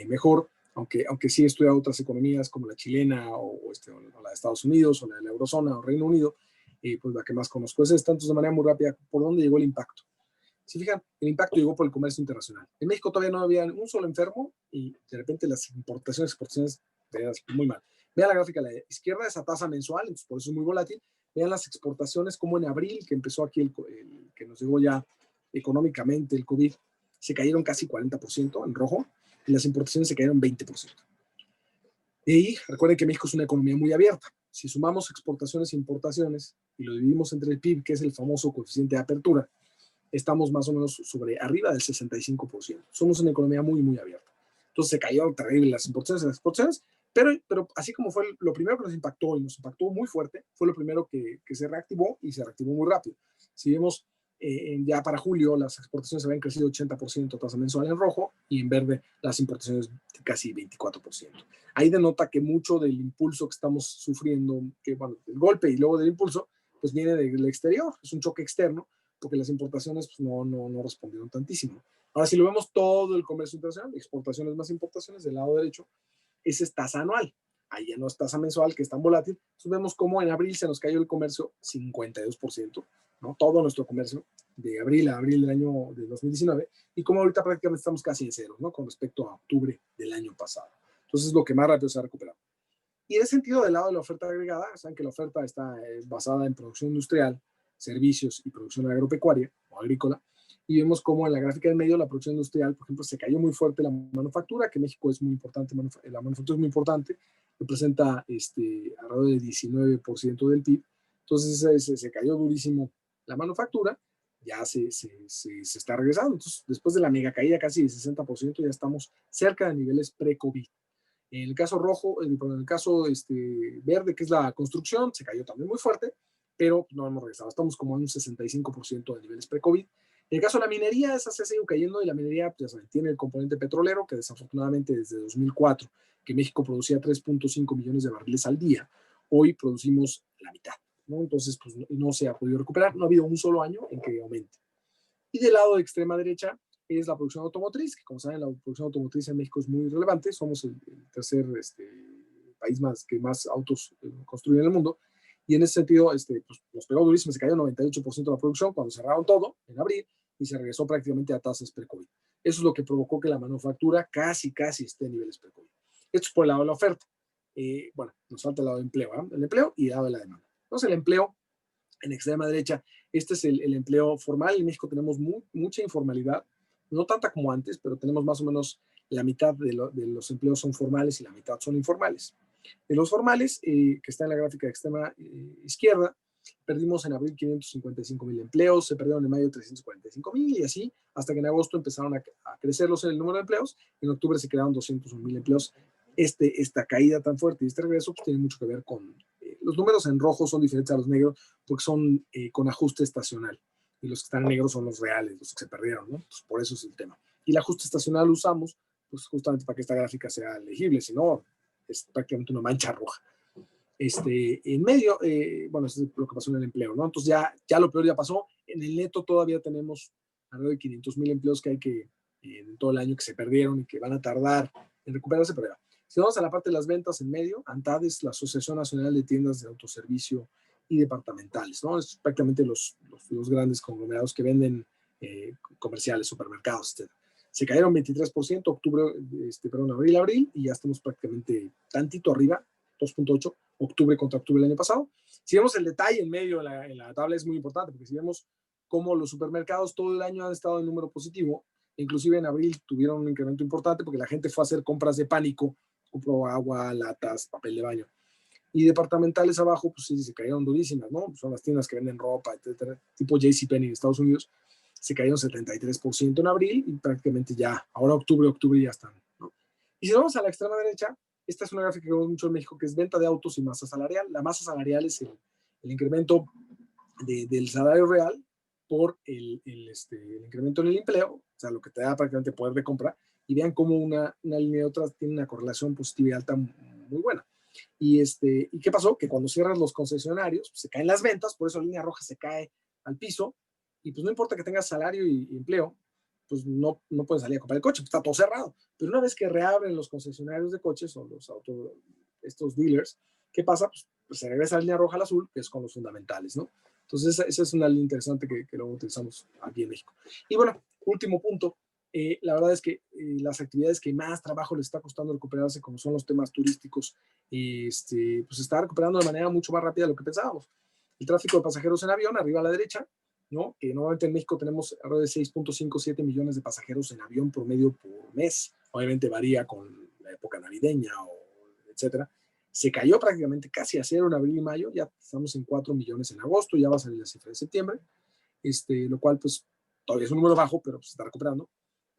mejor, aunque sí he estudiado otras economías como la chilena o la de Estados Unidos o la de la Eurozona o Reino Unido, pues la que más conozco es esta. Entonces, de manera muy rápida, ¿por dónde llegó el impacto? Si fijan, el impacto llegó por el comercio internacional. En México todavía no había un solo enfermo y de repente las importaciones y exportaciones muy mal. Vean la gráfica a la izquierda, esa tasa mensual, entonces por eso es muy volátil. Vean las exportaciones como en abril, que empezó aquí que nos llegó ya económicamente el COVID, se cayeron casi 40% en rojo y las importaciones se cayeron 20%. Y recuerden que México es una economía muy abierta. Si sumamos exportaciones e importaciones y lo dividimos entre el PIB, que es el famoso coeficiente de apertura, estamos más o menos arriba del 65%. Somos una economía muy, muy abierta. Entonces se cayeron terrible las importaciones y las exportaciones, pero así como fue lo primero que nos impactó y nos impactó muy fuerte, fue lo primero que se reactivó y se reactivó muy rápido. Si vemos ya para julio, las exportaciones habían crecido 80% tasa mensual en rojo y en verde las importaciones casi 24%. Ahí denota que mucho del impulso que estamos sufriendo, que bueno, el golpe y luego del impulso, pues viene del exterior, es un choque externo, porque las importaciones pues, no respondieron tantísimo. Ahora, si lo vemos todo el comercio internacional, exportaciones más importaciones, del lado derecho, esa es tasa anual. Ahí ya no es tasa mensual, que es tan volátil. Entonces vemos cómo en abril se nos cayó el comercio 52%, ¿no? Todo nuestro comercio de abril a abril del año de 2019, y como ahorita prácticamente estamos casi en cero, ¿no? Con respecto a octubre del año pasado. Entonces es lo que más rápido se ha recuperado. Y en ese sentido, del lado de la oferta agregada, saben que la oferta está basada en producción industrial, servicios y producción agropecuaria o agrícola, y vemos cómo en la gráfica del medio la producción industrial, por ejemplo, se cayó muy fuerte la manufactura, que en México es muy importante, la manufactura es muy importante, representa alrededor del 19% del PIB, entonces se cayó durísimo la manufactura, ya se está regresando, entonces después de la mega caída casi del 60%, ya estamos cerca de niveles pre-COVID. En el caso rojo, en el caso verde, que es la construcción, se cayó también muy fuerte, pero no hemos regresado. Estamos como en un 65% de niveles pre-COVID. En el caso de la minería, esa se ha seguido cayendo y la minería, pues, ya saben, tiene el componente petrolero, que desafortunadamente desde 2004, que México producía 3.5 millones de barriles al día, hoy producimos la mitad, ¿no? Entonces, pues no se ha podido recuperar. No ha habido un solo año en que aumente. Y del lado de extrema derecha es la producción automotriz, que como saben, la producción automotriz en México es muy relevante. Somos el tercer país que más autos construye en el mundo. Y en ese sentido, pues, nos pegó durísimo, se cayó 98% de la producción cuando cerraron todo en abril y se regresó prácticamente a tasas pre-COVID. Eso es lo que provocó que la manufactura casi esté en niveles pre-COVID. Esto es por el lado de la oferta. Bueno, nos falta el lado del empleo, ¿eh? El empleo y el lado de la demanda. Entonces, el empleo en extrema derecha, este es el empleo formal. En México tenemos mucha informalidad, no tanta como antes, pero tenemos más o menos la mitad de los empleos son formales y la mitad son informales. De los formales, que está en la gráfica de extrema izquierda, perdimos en abril 555,000 empleos, se perdieron en mayo 345,000 y así, hasta que en agosto empezaron a crecer el número de empleos, en octubre se crearon 201,000 empleos. Esta caída tan fuerte y este regreso pues, tiene mucho que ver con los números en rojo son diferentes a los negros porque son con ajuste estacional y los que están en negro son los reales, los que se perdieron, ¿no? Pues por eso es el tema. Y el ajuste estacional lo usamos pues justamente para que esta gráfica sea legible, si no es prácticamente una mancha roja. En medio, bueno, eso es lo que pasó en el empleo, ¿no? Entonces ya lo peor ya pasó. En el neto todavía tenemos alrededor de 500,000 empleos que hay que en todo el año que se perdieron y que van a tardar en recuperarse, pero ya. Si vamos a la parte de las ventas en medio, ANTAD es la Asociación Nacional de Tiendas de Autoservicio y Departamentales, ¿no? Es prácticamente los grandes conglomerados que venden comerciales, supermercados, etc. Se cayeron 23%, abril, y ya estamos prácticamente tantito arriba, 2.8, octubre contra octubre del año pasado. Si vemos el detalle en medio en la tabla es muy importante, porque si vemos cómo los supermercados todo el año han estado en número positivo, inclusive en abril tuvieron un incremento importante porque la gente fue a hacer compras de pánico, compró agua, latas, papel de baño. Y departamentales abajo, pues sí, se cayeron durísimas, ¿no? Son las tiendas que venden ropa, etcétera, tipo JCPenney en Estados Unidos, se cayeron 73% en abril y prácticamente ya, ahora octubre ya están, ¿no? Y si vamos a la extrema derecha, esta es una gráfica que vemos mucho en México, que es venta de autos y masa salarial. La masa salarial es el incremento del salario real por el incremento en el empleo, o sea, lo que te da prácticamente poder de compra, y vean cómo una línea y otra tiene una correlación positiva y alta muy buena. ¿Y qué pasó? Que cuando cierran los concesionarios, pues, se caen las ventas, por eso la línea roja se cae al piso, y pues no importa que tengas salario y empleo, pues no pueden salir a comprar el coche, pues está todo cerrado. Pero una vez que reabren los concesionarios de coches o estos dealers, ¿qué pasa? Pues se regresa la línea roja al azul, que es con los fundamentales, ¿no? Entonces, esa es una línea interesante que luego utilizamos aquí en México. Y bueno, último punto, la verdad es que las actividades que más trabajo les está costando recuperarse, como son los temas turísticos, pues se está recuperando de manera mucho más rápida de lo que pensábamos. El tráfico de pasajeros en avión, arriba a la derecha, ¿no? Que normalmente en México tenemos alrededor de 6.57 millones de pasajeros en avión promedio por mes. Obviamente varía con la época navideña etcétera. Se cayó prácticamente casi a cero en abril y mayo, ya estamos en 4 millones en agosto, ya va a salir la cifra de septiembre, lo cual pues todavía es un número bajo, pero pues, se está recuperando,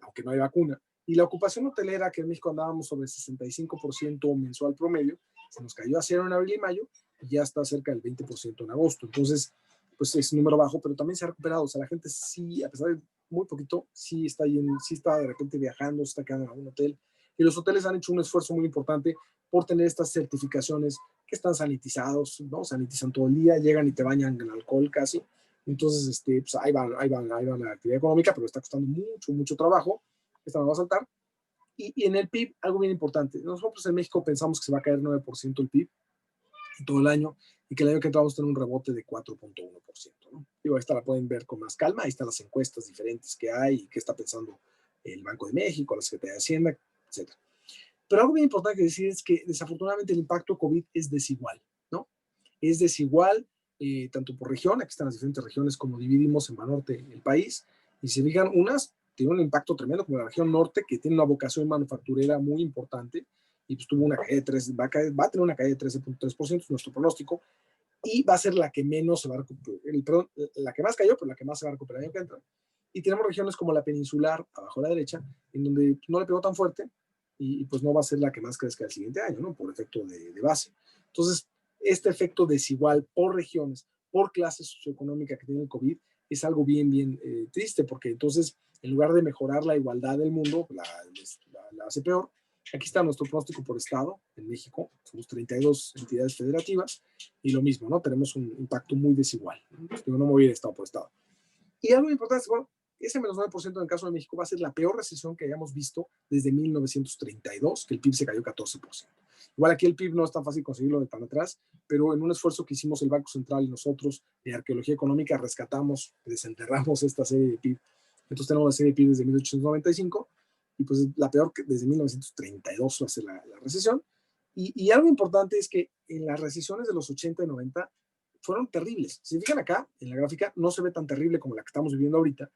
aunque no hay vacuna. Y la ocupación hotelera, que en México andábamos sobre 65% mensual promedio, se nos cayó a cero en abril y mayo, y ya está cerca del 20% en agosto. Entonces, pues es un número bajo, pero también se ha recuperado. O sea, la gente sí, a pesar de muy poquito, sí está de repente viajando, se está quedando en algún hotel. Y los hoteles han hecho un esfuerzo muy importante por tener estas certificaciones que están sanitizados, ¿no? Sanitizan todo el día, llegan y te bañan en alcohol casi. Entonces, pues ahí va la actividad económica, pero está costando mucho trabajo. Esta me va a saltar. Y en el PIB, algo bien importante. Nosotros en México pensamos que se va a caer 9% el PIB en todo el año y que el año que entra vamos a tener un rebote de 4.1%, ¿no? Digo, esta la pueden ver con más calma. Ahí están las encuestas diferentes que hay y qué está pensando el Banco de México, la Secretaría de Hacienda, etc. Pero algo bien importante que decir es que desafortunadamente el impacto COVID es desigual, ¿no? Es desigual tanto por región, aquí están las diferentes regiones como dividimos en Banorte el país, y si fijan, unas tienen un impacto tremendo, como la región norte, que tiene una vocación manufacturera muy importante, y pues tuvo una caída de 3, va a tener una caída de 13.3%, es nuestro pronóstico, y va a ser la que menos se va a recuperar, perdón, la que más cayó, pero la que más se va a recuperar el año que entra. Y tenemos regiones como la peninsular, abajo a la derecha, en donde no le pegó tan fuerte, y pues no va a ser la que más crezca el siguiente año, ¿no? Por efecto de base. Entonces, este efecto desigual por regiones, por clase socioeconómica que tiene el COVID, es algo bien, bien triste, porque entonces, en lugar de mejorar la igualdad del mundo, la hace peor. Aquí está nuestro pronóstico por estado en México, somos 32 entidades federativas, y lo mismo, ¿no? Tenemos un impacto muy desigual. No me voy a ir estado por estado. Y algo importante, bueno, ese menos 9% en el caso de México va a ser la peor recesión que hayamos visto desde 1932, que el PIB se cayó 14%. Igual aquí el PIB no es tan fácil conseguirlo de tan atrás, pero en un esfuerzo que hicimos el Banco Central y nosotros de arqueología económica rescatamos, desenterramos esta serie de PIB. Entonces tenemos la serie de PIB desde 1895 y pues la peor que desde 1932 va a ser la recesión. Y algo importante es que en las recesiones de los 80 y 90 fueron terribles. Si se fijan acá, en la gráfica, no se ve tan terrible como la que estamos viviendo ahorita,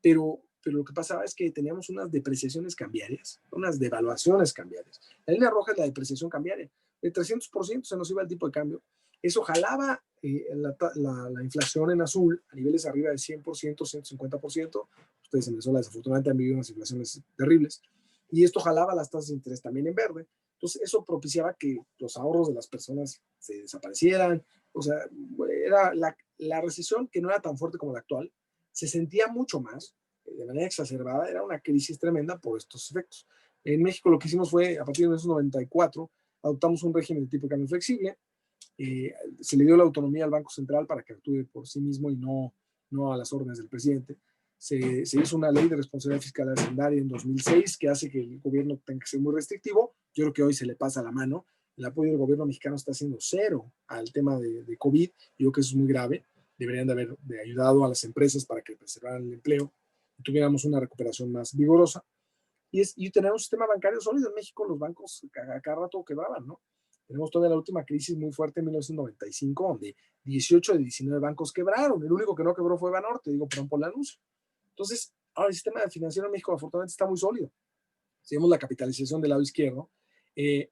pero lo que pasaba es que teníamos unas depreciaciones cambiarias, unas devaluaciones cambiarias. La línea roja es la depreciación cambiaria. De 300% se nos iba el tipo de cambio. Eso jalaba la inflación en azul a niveles arriba de 100%, 150%. Ustedes en Venezuela desafortunadamente han vivido unas inflaciones terribles. Y esto jalaba las tasas de interés también en verde. Entonces eso propiciaba que los ahorros de las personas se desaparecieran. O sea, era la recesión, que no era tan fuerte como la actual, se sentía mucho más, de manera exacerbada, era una crisis tremenda por estos efectos. En México lo que hicimos fue, a partir de 1994, adoptamos un régimen de tipo de cambio flexible, se le dio la autonomía al Banco Central para que actúe por sí mismo y no a las órdenes del presidente. Se hizo una ley de responsabilidad fiscal hacendaria en 2006 que hace que el gobierno tenga que ser muy restrictivo. Yo creo que hoy se le pasa la mano. El apoyo del gobierno mexicano está siendo cero al tema de COVID. Yo creo que eso es muy grave. Deberían de haber ayudado a las empresas para que preservaran el empleo y tuviéramos una recuperación más vigorosa. Y tenemos un sistema bancario sólido en México. Los bancos a cada rato quebraban, ¿no? Tenemos todavía la última crisis muy fuerte en 1995, donde 18 de 19 bancos quebraron. El único que no quebró fue Banorte, digo, perdón por el anuncio. Entonces, ahora el sistema financiero en México afortunadamente está muy sólido. Si vemos la capitalización del lado izquierdo,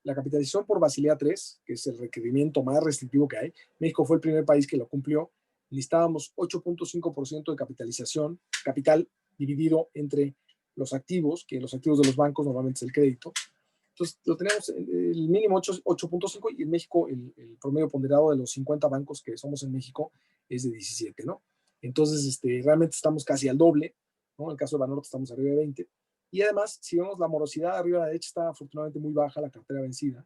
la capitalización por Basilea III, que es el requerimiento más restrictivo que hay, México fue el primer país que lo cumplió. Necesitábamos 8.5% de capitalización, capital dividido entre los activos, que los activos de los bancos normalmente es el crédito. Entonces, lo tenemos el mínimo 8.5 y en México el promedio ponderado de los 50 bancos que somos en México es de 17, ¿no? Entonces, realmente estamos casi al doble, ¿no? En el caso de Banorte estamos arriba de 20. Y además, si vemos la morosidad arriba a la derecha, está afortunadamente muy baja la cartera vencida.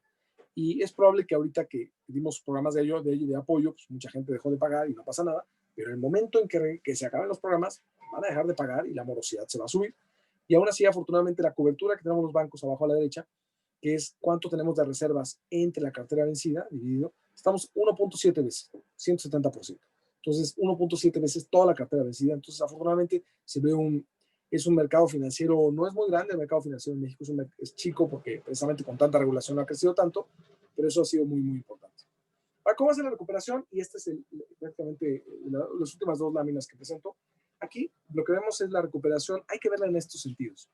Y es probable que ahorita que dimos programas de apoyo, pues mucha gente dejó de pagar y no pasa nada, pero en el momento en que se acaben los programas, van a dejar de pagar y la morosidad se va a subir. Y aún así, afortunadamente, la cobertura que tenemos los bancos abajo a la derecha, que es cuánto tenemos de reservas entre la cartera vencida, dividido, estamos 1.7 veces, 170%. Entonces, 1.7 veces toda la cartera vencida. Entonces, afortunadamente, se ve es un mercado financiero, no es muy grande el mercado financiero en México, es chico porque precisamente con tanta regulación no ha crecido tanto, pero eso ha sido muy, muy importante. Ahora, ¿cómo hace la recuperación? Y este es prácticamente las últimas dos láminas que presento. Aquí lo que vemos es la recuperación, hay que verla en estos sentidos.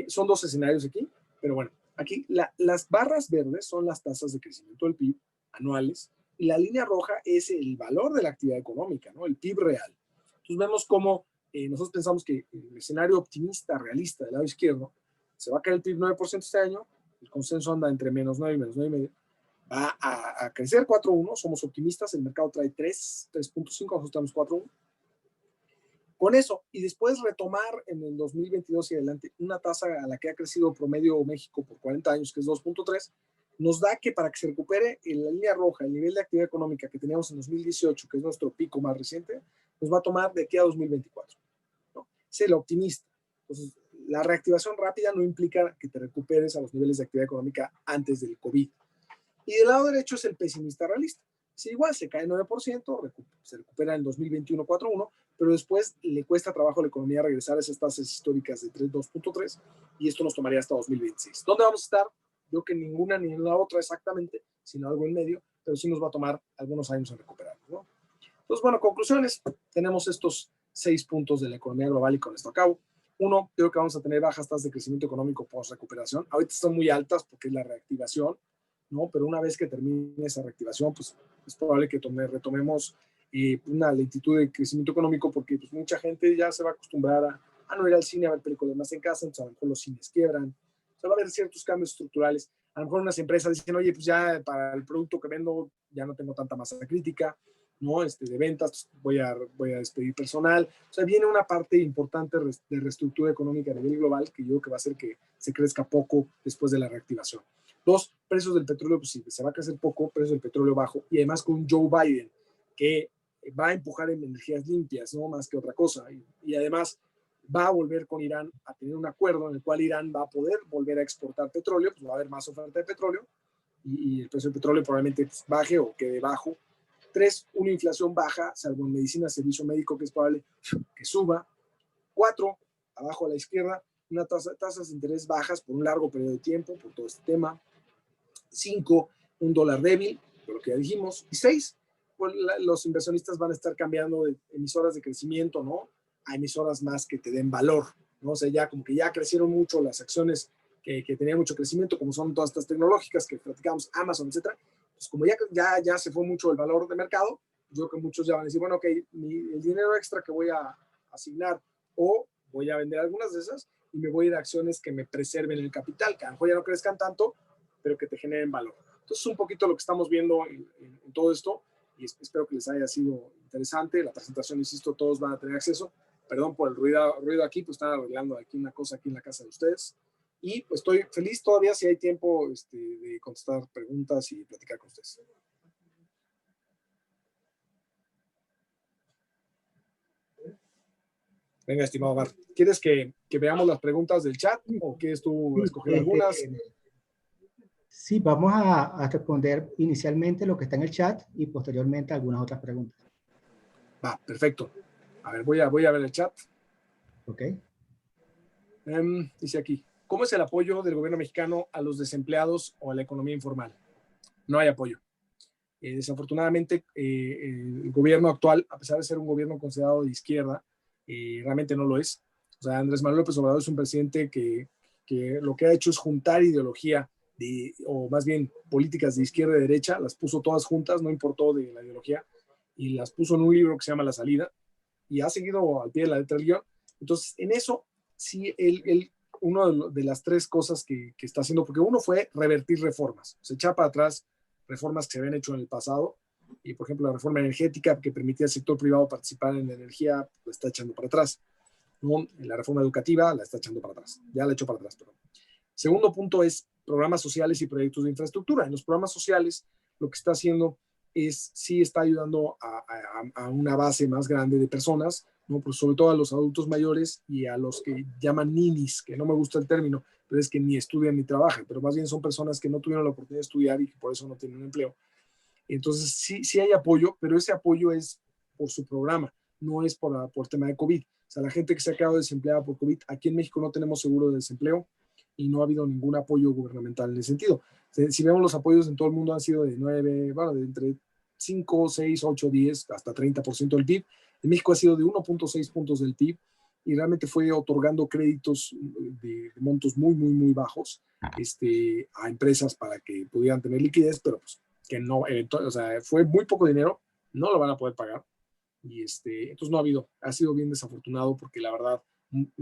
Son dos escenarios aquí, pero bueno, aquí las barras verdes son las tasas de crecimiento del PIB anuales y la línea roja es el valor de la actividad económica, ¿no? El PIB real. Entonces vemos cómo nosotros pensamos que el escenario optimista, realista del lado izquierdo, se va a caer el PIB 9% este año, el consenso anda entre menos 9 y menos 9,5, va a crecer 4.1, somos optimistas, el mercado trae 3.5, nosotros estamos 4.1. Con eso, y después retomar en el 2022 y adelante una tasa a la que ha crecido promedio México por 40 años, que es 2.3, nos da que para que se recupere en la línea roja el nivel de actividad económica que teníamos en 2018, que es nuestro pico más reciente, nos va a tomar de aquí a 2024, ¿no? Es el optimista. Entonces, la reactivación rápida no implica que te recuperes a los niveles de actividad económica antes del COVID. Y del lado derecho es el pesimista realista. Si igual se cae 9%, se recupera en 2021 4.1, pero después le cuesta trabajo a la economía regresar a esas tasas históricas de 2.3 y esto nos tomaría hasta 2026. ¿Dónde vamos a estar? Yo que ninguna ni la otra exactamente, sino algo en medio, pero sí nos va a tomar algunos años en recuperarnos, ¿no? Entonces, bueno, conclusiones. Tenemos estos 6 puntos de la economía global y con esto acabo. Uno, creo que vamos a tener bajas tasas de crecimiento económico post-recuperación. Ahorita están muy altas porque es la reactivación, ¿no? Pero una vez que termine esa reactivación, pues es probable que retomemos una lentitud de crecimiento económico porque pues, mucha gente ya se va a acostumbrar a no ir al cine a ver películas más en casa, entonces a lo mejor los cines quiebran. O sea, va a haber ciertos cambios estructurales. A lo mejor unas empresas dicen, oye, pues ya para el producto que vendo ya no tengo tanta masa crítica, ¿no? De ventas, voy a despedir personal. O sea, viene una parte importante de reestructura económica a nivel global que yo creo que va a hacer que se crezca poco después de la reactivación. 2, precios del petróleo, pues sí, se va a crecer poco, precios del petróleo bajo, y además con Joe Biden, que va a empujar en energías limpias, ¿no? Más que otra cosa. Y además va a volver con Irán a tener un acuerdo en el cual Irán va a poder volver a exportar petróleo, pues va a haber más oferta de petróleo, y el precio del petróleo probablemente pues, baje o quede bajo. 3, una inflación baja, salvo en medicina, servicio médico, que es probable que suba. 4, abajo a la izquierda, tasas de interés bajas por un largo periodo de tiempo, por todo este tema. 5, un dólar débil, por lo que ya dijimos. Y 6, pues los inversionistas van a estar cambiando de emisoras de crecimiento, ¿no? A emisoras más que te den valor, ¿no? O sea, ya como que ya crecieron mucho las acciones que tenían mucho crecimiento, como son todas estas tecnológicas que platicamos, Amazon, etcétera. Pues como ya se fue mucho el valor de mercado, yo creo que muchos ya van a decir, bueno, ok, el dinero extra que voy a asignar o voy a vender algunas de esas y me voy a ir a acciones que me preserven el capital, que a lo mejor ya no crezcan tanto, pero que te generen valor. Entonces, un poquito lo que estamos viendo en todo esto, y espero que les haya sido interesante. La presentación, insisto, todos van a tener acceso. Perdón por el ruido aquí, pues están arreglando aquí una cosa aquí en la casa de ustedes. Y pues estoy feliz todavía si hay tiempo de contestar preguntas y platicar con ustedes. Venga, estimado Mar, ¿quieres que veamos las preguntas del chat o quieres tú escoger algunas? Sí, vamos a responder inicialmente lo que está en el chat y posteriormente algunas otras preguntas. Va, perfecto. A ver, voy a ver el chat. Ok. Dice aquí, ¿cómo es el apoyo del gobierno mexicano a los desempleados o a la economía informal? No hay apoyo. Desafortunadamente, el gobierno actual, a pesar de ser un gobierno considerado de izquierda, realmente no lo es. O sea, Andrés Manuel López Obrador es un presidente que lo que ha hecho es juntar ideología, o más bien políticas de izquierda y derecha, las puso todas juntas, no importó de la ideología, y las puso en un libro que se llama La Salida, y ha seguido al pie de la letra del guión. Entonces, en eso, sí, uno de las 3 cosas que está haciendo, porque uno fue revertir reformas, se echa para atrás reformas que se habían hecho en el pasado, y por ejemplo la reforma energética que permitía al sector privado participar en la energía, la está echando para atrás, ¿no? La reforma educativa la está echando para atrás, ya la echó para atrás, perdón. Segundo punto es programas sociales y proyectos de infraestructura. En los programas sociales lo que está haciendo es, sí está ayudando a una base más grande de personas, ¿no? Pues sobre todo a los adultos mayores y a los que llaman ninis, que no me gusta el término, pero es que ni estudian ni trabajan, pero más bien son personas que no tuvieron la oportunidad de estudiar y que por eso no tienen un empleo. Entonces sí hay apoyo, pero ese apoyo es por su programa, no es por tema de COVID. O sea, la gente que se ha quedado desempleada por COVID, aquí en México no tenemos seguro de desempleo y no ha habido ningún apoyo gubernamental en ese sentido. Si vemos los apoyos en todo el mundo han sido de 9, bueno, de entre 5, 6, 8, 10, hasta 30% del PIB. En México ha sido de 1.6 puntos del PIB y realmente fue otorgando créditos de montos muy, muy, muy bajos a empresas para que pudieran tener liquidez, pero pues que no, o sea, fue muy poco dinero, no lo van a poder pagar. Y entonces no ha sido bien desafortunado porque la verdad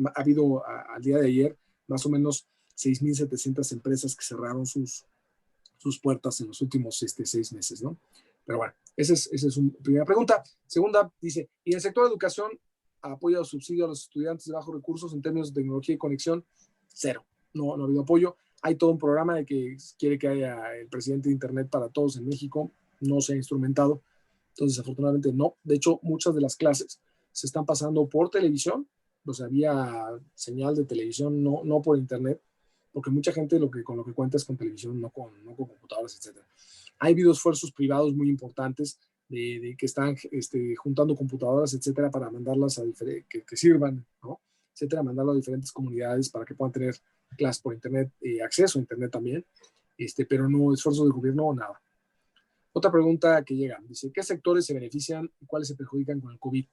ha habido al día de ayer más o menos 6,700 empresas que cerraron sus puertas en los últimos 6 meses, ¿no? Pero bueno, esa es una primera pregunta. Segunda, dice, ¿y en el sector de educación apoya o subsidio a los estudiantes de bajos recursos en términos de tecnología y conexión? 0. No ha habido apoyo. Hay todo un programa de que quiere que haya el presidente de Internet para todos en México. No se ha instrumentado. Entonces, afortunadamente, no. De hecho, muchas de las clases se están pasando por televisión. O sea, había señal de televisión, no por Internet, porque mucha gente con lo que cuenta es con televisión, no con computadoras, etc. Ha habido esfuerzos privados muy importantes de que están juntando computadoras, etcétera, para mandarlas a que sirvan, ¿no? Etcétera, mandarlo a diferentes comunidades para que puedan tener clases por Internet, acceso a Internet también. pero no esfuerzo del gobierno o nada. Otra pregunta que llega, dice, ¿qué sectores se benefician y cuáles se perjudican con el COVID?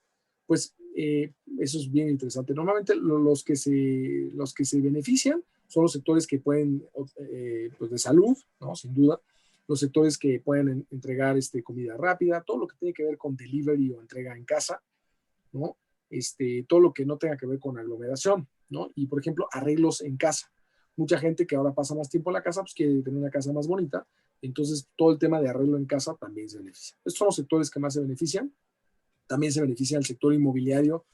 Pues eso es bien interesante. Normalmente los que se benefician son los sectores que pueden, pues de salud, ¿no? Sin duda, los sectores que pueden entregar comida rápida, todo lo que tiene que ver con delivery o entrega en casa, ¿no? Todo lo que no tenga que ver con aglomeración, ¿no? Y, por ejemplo, arreglos en casa. Mucha gente que ahora pasa más tiempo en la casa, pues quiere tener una casa más bonita, entonces todo el tema de arreglo en casa también se beneficia. Estos son los sectores que más se benefician. También se beneficia el sector inmobiliario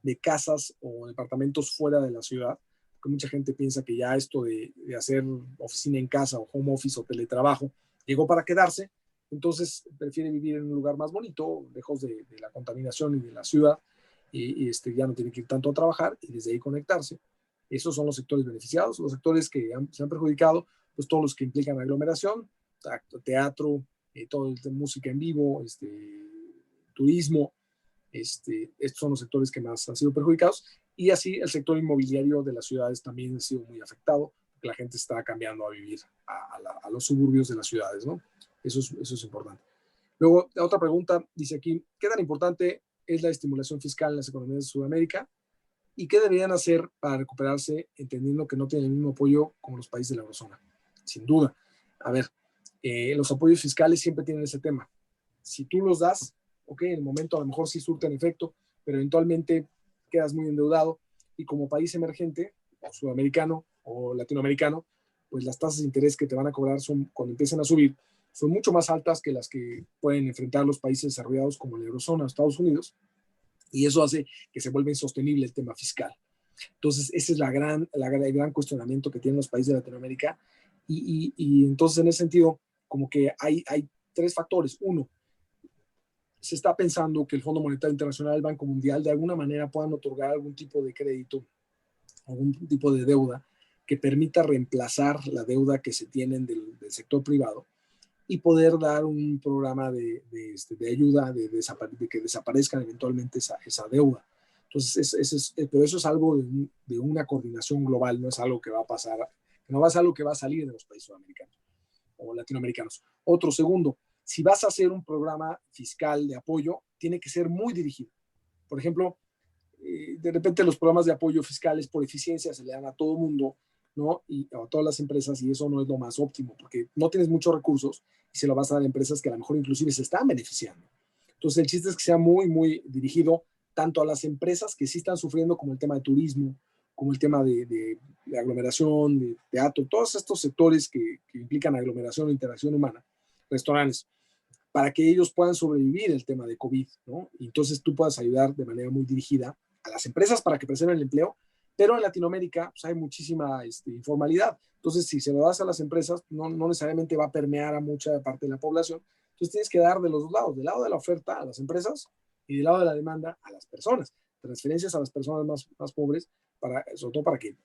de casas o departamentos fuera de la ciudad, porque mucha gente piensa que ya esto de hacer oficina en casa o home office o teletrabajo llegó para quedarse, entonces prefiere vivir en un lugar más bonito, lejos de la contaminación y de la ciudad, y ya no tiene que ir tanto a trabajar y desde ahí conectarse. Esos son los sectores beneficiados. Los sectores que se han perjudicado, pues todos los que implican aglomeración, teatro, todo el de música en vivo, turismo, estos son los sectores que más han sido perjudicados, y así el sector inmobiliario de las ciudades también ha sido muy afectado, porque la gente está cambiando a vivir a los suburbios de las ciudades, ¿no? Eso es importante. Luego, la otra pregunta dice aquí, ¿qué tan importante es la estimulación fiscal en las economías de Sudamérica? ¿Y qué deberían hacer para recuperarse, entendiendo que no tienen el mismo apoyo como los países de la eurozona? Sin duda. A ver, los apoyos fiscales siempre tienen ese tema. Si tú los das, ok, en el momento a lo mejor sí surten efecto, pero eventualmente quedas muy endeudado, y como país emergente, o sudamericano o latinoamericano, pues las tasas de interés que te van a cobrar cuando empiecen a subir son mucho más altas que las que pueden enfrentar los países desarrollados como la eurozona o Estados Unidos, y eso hace que se vuelva insostenible el tema fiscal. Entonces, ese es el gran cuestionamiento que tienen los países de Latinoamérica, y entonces en ese sentido, como que hay tres factores. Uno, se está pensando que el Fondo Monetario Internacional, el Banco Mundial, de alguna manera puedan otorgar algún tipo de crédito, algún tipo de deuda que permita reemplazar la deuda que se tienen del sector privado, y poder dar un programa de ayuda, de que desaparezcan eventualmente esa deuda. Entonces, pero eso es algo de una coordinación global, no es algo que va a pasar, no va a ser algo que va a salir de los países sudamericanos o latinoamericanos. Otro segundo, si vas a hacer un programa fiscal de apoyo, tiene que ser muy dirigido. Por ejemplo, de repente los programas de apoyo fiscales por eficiencia se le dan a todo mundo, ¿no? Y a todas las empresas, y eso no es lo más óptimo, porque no tienes muchos recursos y se lo vas a dar a empresas que a lo mejor inclusive se están beneficiando. Entonces el chiste es que sea muy, muy dirigido tanto a las empresas que sí están sufriendo, como el tema de turismo, como el tema de aglomeración, de teatro, todos estos sectores que implican aglomeración e interacción humana, restaurantes, para que ellos puedan sobrevivir el tema de COVID, ¿no? Y entonces tú puedas ayudar de manera muy dirigida a las empresas para que preserven el empleo, pero en Latinoamérica pues, hay muchísima informalidad. Entonces, si se lo das a las empresas, no necesariamente va a permear a mucha parte de la población. Entonces, tienes que dar de los dos lados, del lado de la oferta a las empresas y del lado de la demanda a las personas. Transferencias a las personas más pobres, sobre todo para que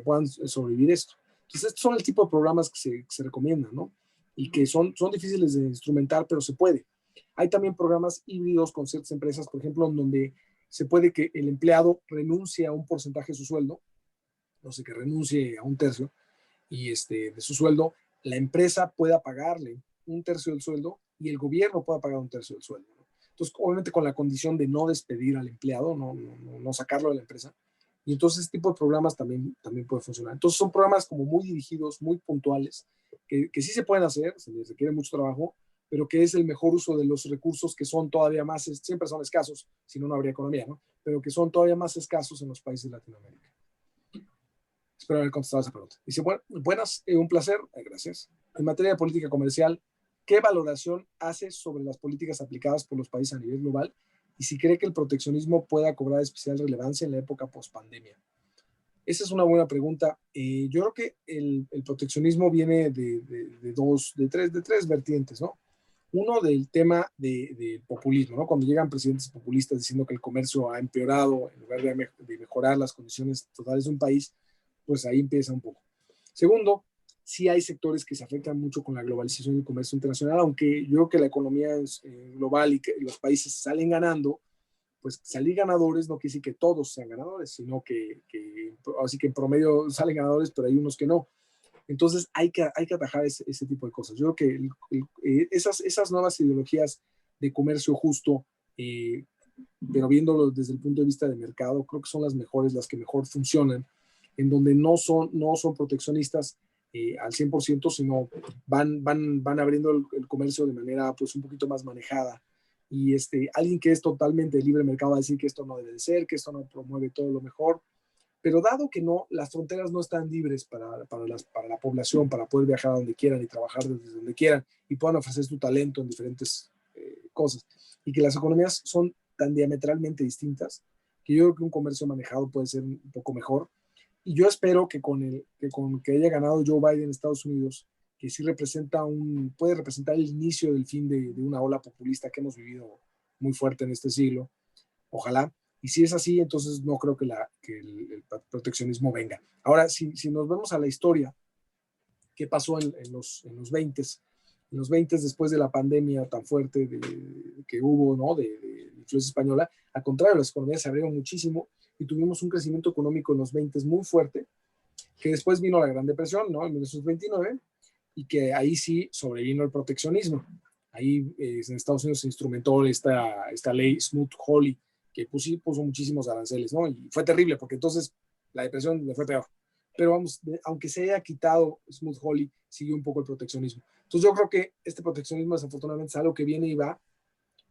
puedan sobrevivir esto. Entonces, estos son el tipo de programas que se recomiendan, ¿no? Y que son difíciles de instrumentar, pero se puede. Hay también programas híbridos con ciertas empresas, por ejemplo, en donde se puede que el empleado renuncie a un porcentaje de su sueldo, no sé, que renuncie a un tercio y de su sueldo, la empresa pueda pagarle un tercio del sueldo y el gobierno pueda pagar un tercio del sueldo, ¿no? Entonces, obviamente con la condición de no despedir al empleado, no sacarlo de la empresa. Y entonces este tipo de programas también puede funcionar. Entonces son programas como muy dirigidos, muy puntuales, que sí se pueden hacer, se les requiere mucho trabajo, pero que es el mejor uso de los recursos que son todavía más, siempre son escasos, si no, no habría economía, ¿no? Pero que son todavía más escasos en los países de Latinoamérica. Espero haber contestado esa pregunta. Dice, buenas, un placer, gracias. En materia de política comercial, ¿qué valoración hace sobre las políticas aplicadas por los países a nivel global? Y si cree que el proteccionismo pueda cobrar especial relevancia en la época post-pandemia. Esa es una buena pregunta. Yo creo que el proteccionismo viene de tres vertientes, ¿no? Uno, del tema del populismo, ¿no? Cuando llegan presidentes populistas diciendo que el comercio ha empeorado en lugar de mejorar las condiciones totales de un país, pues ahí empieza un poco. Segundo, sí hay sectores que se afectan mucho con la globalización del comercio internacional, aunque yo creo que la economía es global y que los países salen ganando, pues salir ganadores no quiere decir que todos sean ganadores, sino que así que en promedio salen ganadores, pero hay unos que no. Entonces hay que atajar ese tipo de cosas. Yo creo que esas nuevas ideologías de comercio justo, pero viéndolo desde el punto de vista de mercado, creo que son las mejores, las que mejor funcionan, en donde no son proteccionistas al 100%, sino van abriendo el comercio de manera pues un poquito más manejada. Y alguien que es totalmente libre mercado va a decir que esto no debe de ser, que esto no promueve todo lo mejor. Pero dado que las fronteras no están libres para la población, para poder viajar a donde quieran y trabajar desde donde quieran y puedan ofrecer su talento en diferentes cosas, y que las economías son tan diametralmente distintas, que yo creo que un comercio manejado puede ser un poco mejor. Y yo espero que con que haya ganado Joe Biden en Estados Unidos, que sí puede representar el inicio del fin de una ola populista que hemos vivido muy fuerte en este siglo. Ojalá. Y si es así, entonces no creo que el proteccionismo venga. Ahora, si nos vemos a la historia, ¿qué pasó en los 20? En los 20, después de la pandemia tan fuerte que hubo, ¿no? de influencia española, al contrario, las economías se abrieron muchísimo y tuvimos un crecimiento económico en los 20 muy fuerte, que después vino la Gran Depresión, ¿no? En 1929, y que ahí sí sobrevino el proteccionismo. Ahí en Estados Unidos se instrumentó esta ley Smoot-Hawley, que puso muchísimos aranceles, ¿no? Y fue terrible, porque entonces la depresión le fue peor. Pero vamos, aunque se haya quitado Smoot-Hawley, siguió un poco el proteccionismo. Entonces yo creo que este proteccionismo desafortunadamente es algo que viene y va,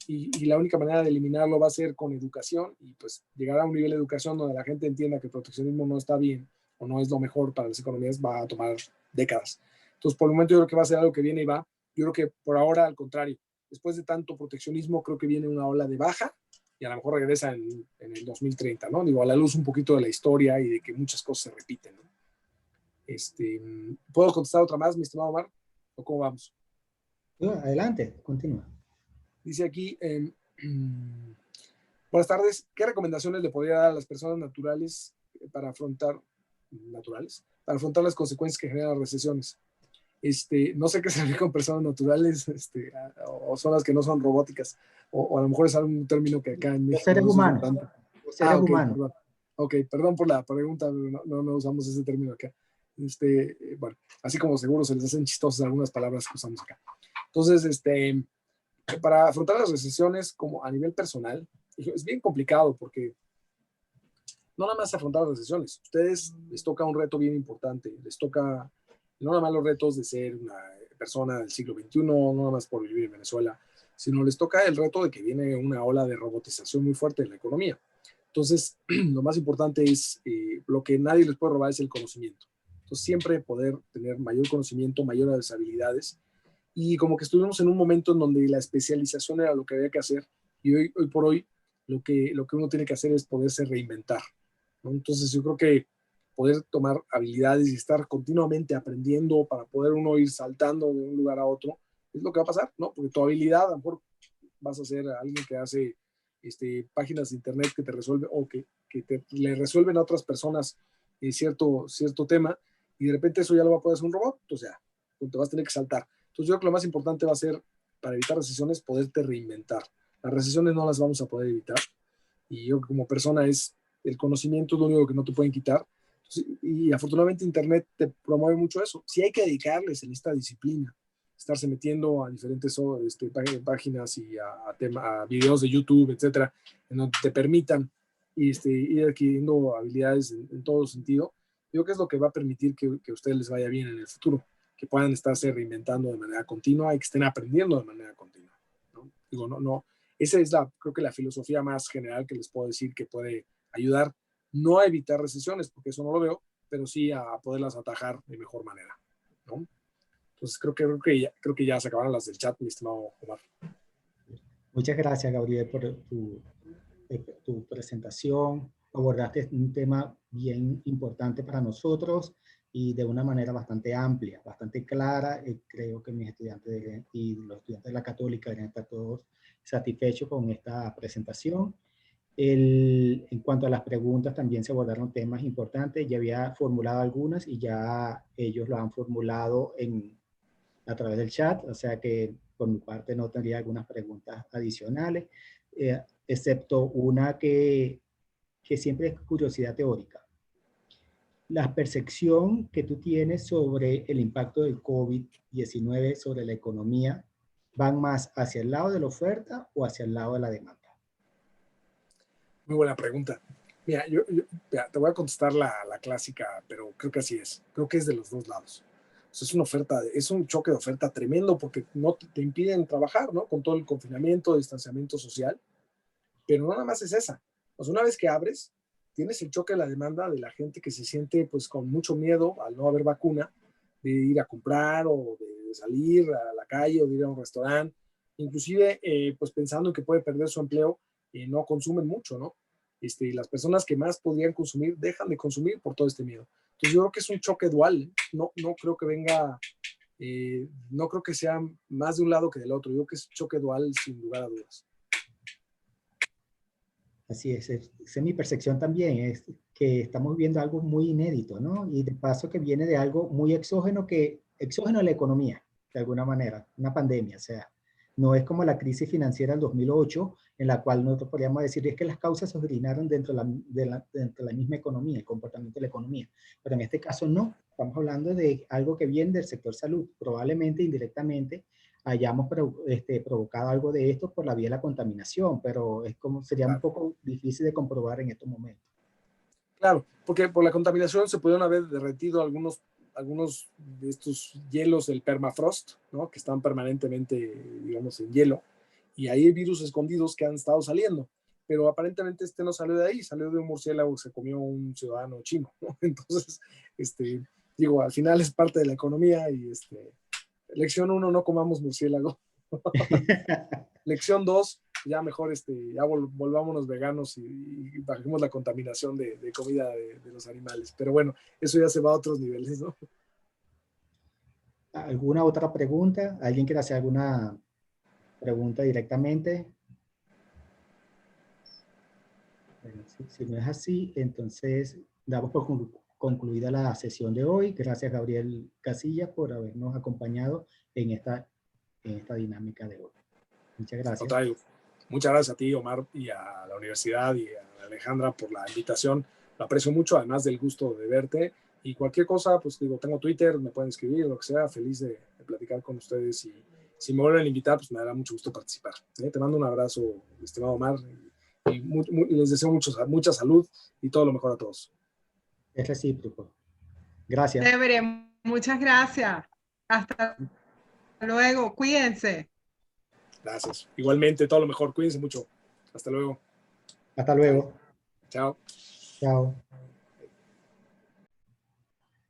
y la única manera de eliminarlo va a ser con educación, y pues llegar a un nivel de educación donde la gente entienda que el proteccionismo no está bien o no es lo mejor para las economías, va a tomar décadas. Entonces, por el momento yo creo que va a ser algo que viene y va. Yo creo que por ahora, al contrario, después de tanto proteccionismo, creo que viene una ola de baja y a lo mejor regresa en el 2030, ¿no? Digo, a la luz un poquito de la historia y de que muchas cosas se repiten, ¿no? ¿Puedo contestar otra más, mi estimado Omar? ¿O cómo vamos? Adelante, continúa. Dice aquí, buenas tardes, ¿qué recomendaciones le podría dar a las personas para afrontar las consecuencias que generan las recesiones? No sé qué se refiere con personas naturales, o son las que no son robóticas, o a lo mejor es algún término que acá en México Los seres no se usa humanos. tanto. Los seres humanos. Perdón. Ok, perdón por la pregunta, no usamos ese término acá. Bueno, así como seguro se les hacen chistosas algunas palabras que usamos acá. Entonces, para afrontar las recesiones como a nivel personal, es bien complicado porque no nada más afrontar las recesiones. Ustedes les toca un reto bien importante, les toca no nada más los retos de ser una persona del siglo XXI, no nada más por vivir en Venezuela, sino les toca el reto de que viene una ola de robotización muy fuerte en la economía. Entonces, lo más importante es, lo que nadie les puede robar es el conocimiento. Entonces, siempre poder tener mayor conocimiento, mayores habilidades. Y como que estuvimos en un momento en donde la especialización era lo que había que hacer, y hoy por hoy lo que uno tiene que hacer es poderse reinventar, ¿no? Entonces yo creo que poder tomar habilidades y estar continuamente aprendiendo para poder uno ir saltando de un lugar a otro es lo que va a pasar, ¿no? Porque tu habilidad, a lo mejor vas a ser alguien que hace páginas de internet que te resuelve, o que le resuelven a otras personas cierto tema, y de repente eso ya lo va a poder hacer un robot, o sea, te vas a tener que saltar. Entonces yo creo que lo más importante va a ser, para evitar recesiones, poderte reinventar. Las recesiones no las vamos a poder evitar, y yo como persona el conocimiento es lo único que no te pueden quitar. Y afortunadamente Internet te promueve mucho eso. Sí hay que dedicarles en esta disciplina, estarse metiendo a diferentes páginas y a videos de YouTube, etcétera, en donde te permitan ir adquiriendo habilidades en todo sentido. Yo creo que es lo que va a permitir que a ustedes les vaya bien en el futuro, que puedan estarse reinventando de manera continua y que estén aprendiendo de manera continua, ¿no? Digo, esa es creo que la filosofía más general que les puedo decir, que puede ayudar, no a evitar recesiones, porque eso no lo veo, pero sí a poderlas atajar de mejor manera, ¿no? Entonces creo que ya se acabaron las del chat, mi estimado Omar. Muchas gracias, Gabriel, por tu presentación. Abordaste un tema bien importante para nosotros y de una manera bastante amplia, bastante clara. Creo que mis estudiantes y los estudiantes de la Católica deben estar todos satisfechos con esta presentación. En cuanto a las preguntas, también se abordaron temas importantes. Ya había formulado algunas y ya ellos lo han formulado a través del chat, o sea que por mi parte no tendría algunas preguntas adicionales, excepto una que siempre es curiosidad teórica. la percepción que tú tienes sobre el impacto del COVID-19 sobre la economía van más hacia el lado de la oferta o hacia el lado de la demanda? Muy buena pregunta. Mira, mira, te voy a contestar la clásica, pero creo que así es. Creo que es de los dos lados. O sea, es una oferta, es un choque de oferta tremendo porque no te impiden trabajar, ¿no? Con todo el confinamiento, distanciamiento social, pero no nada más es esa. O sea, una vez que abres, tienes el choque de la demanda de la gente que se siente pues con mucho miedo al no haber vacuna, de ir a comprar o de salir a la calle o de ir a un restaurante, inclusive pues pensando en que puede perder su empleo, no consumen mucho, ¿no? Las personas que más podrían consumir dejan de consumir por todo este miedo. Entonces yo creo que es un choque dual, ¿eh? No creo que venga, no creo que sea más de un lado que del otro, yo creo que es un choque dual sin lugar a dudas. Así es, esa es mi percepción también, es que estamos viendo algo muy inédito, ¿no? Y de paso que viene de algo muy exógeno a la economía, de alguna manera, una pandemia, o sea, no es como la crisis financiera del 2008, en la cual nosotros podríamos decir es que las causas se originaron dentro de la misma economía, el comportamiento de la economía, pero en este caso no, estamos hablando de algo que viene del sector salud, probablemente indirectamente hayamos provocado algo de esto por la vía de la contaminación, pero sería un poco difícil de comprobar en estos momentos. Claro, porque por la contaminación se pudieron haber derretido algunos de estos hielos del permafrost, ¿no? Que están permanentemente, digamos, en hielo, y ahí hay virus escondidos que han estado saliendo, pero aparentemente no salió de ahí, salió de un murciélago que se comió un ciudadano chino, ¿no? Entonces, digo, al final es parte de la economía y lección 1, no comamos murciélago. Lección 2, ya mejor ya volvámonos veganos y bajemos la contaminación de comida de los animales. Pero bueno, eso ya se va a otros niveles, ¿no? ¿Alguna otra pregunta? ¿Alguien quiere hacer alguna pregunta directamente? Bueno, si no es así, entonces damos por concluida la sesión de hoy. Gracias, Gabriel Casillas, por habernos acompañado en esta dinámica de hoy. Muchas gracias. Total, muchas gracias a ti, Omar, y a la universidad y a Alejandra por la invitación. Lo aprecio mucho, además del gusto de verte. Y cualquier cosa, pues digo, tengo Twitter, me pueden escribir, lo que sea. Feliz de platicar con ustedes. Y si me vuelven a invitar, pues me dará mucho gusto participar. Te mando un abrazo, estimado Omar, y les deseo mucha salud y todo lo mejor a todos. Es recíproco. Gracias. Chévere, muchas gracias. Hasta luego, cuídense. Gracias. Igualmente, todo lo mejor. Cuídense mucho. Hasta luego. Hasta luego. Chao. Chao.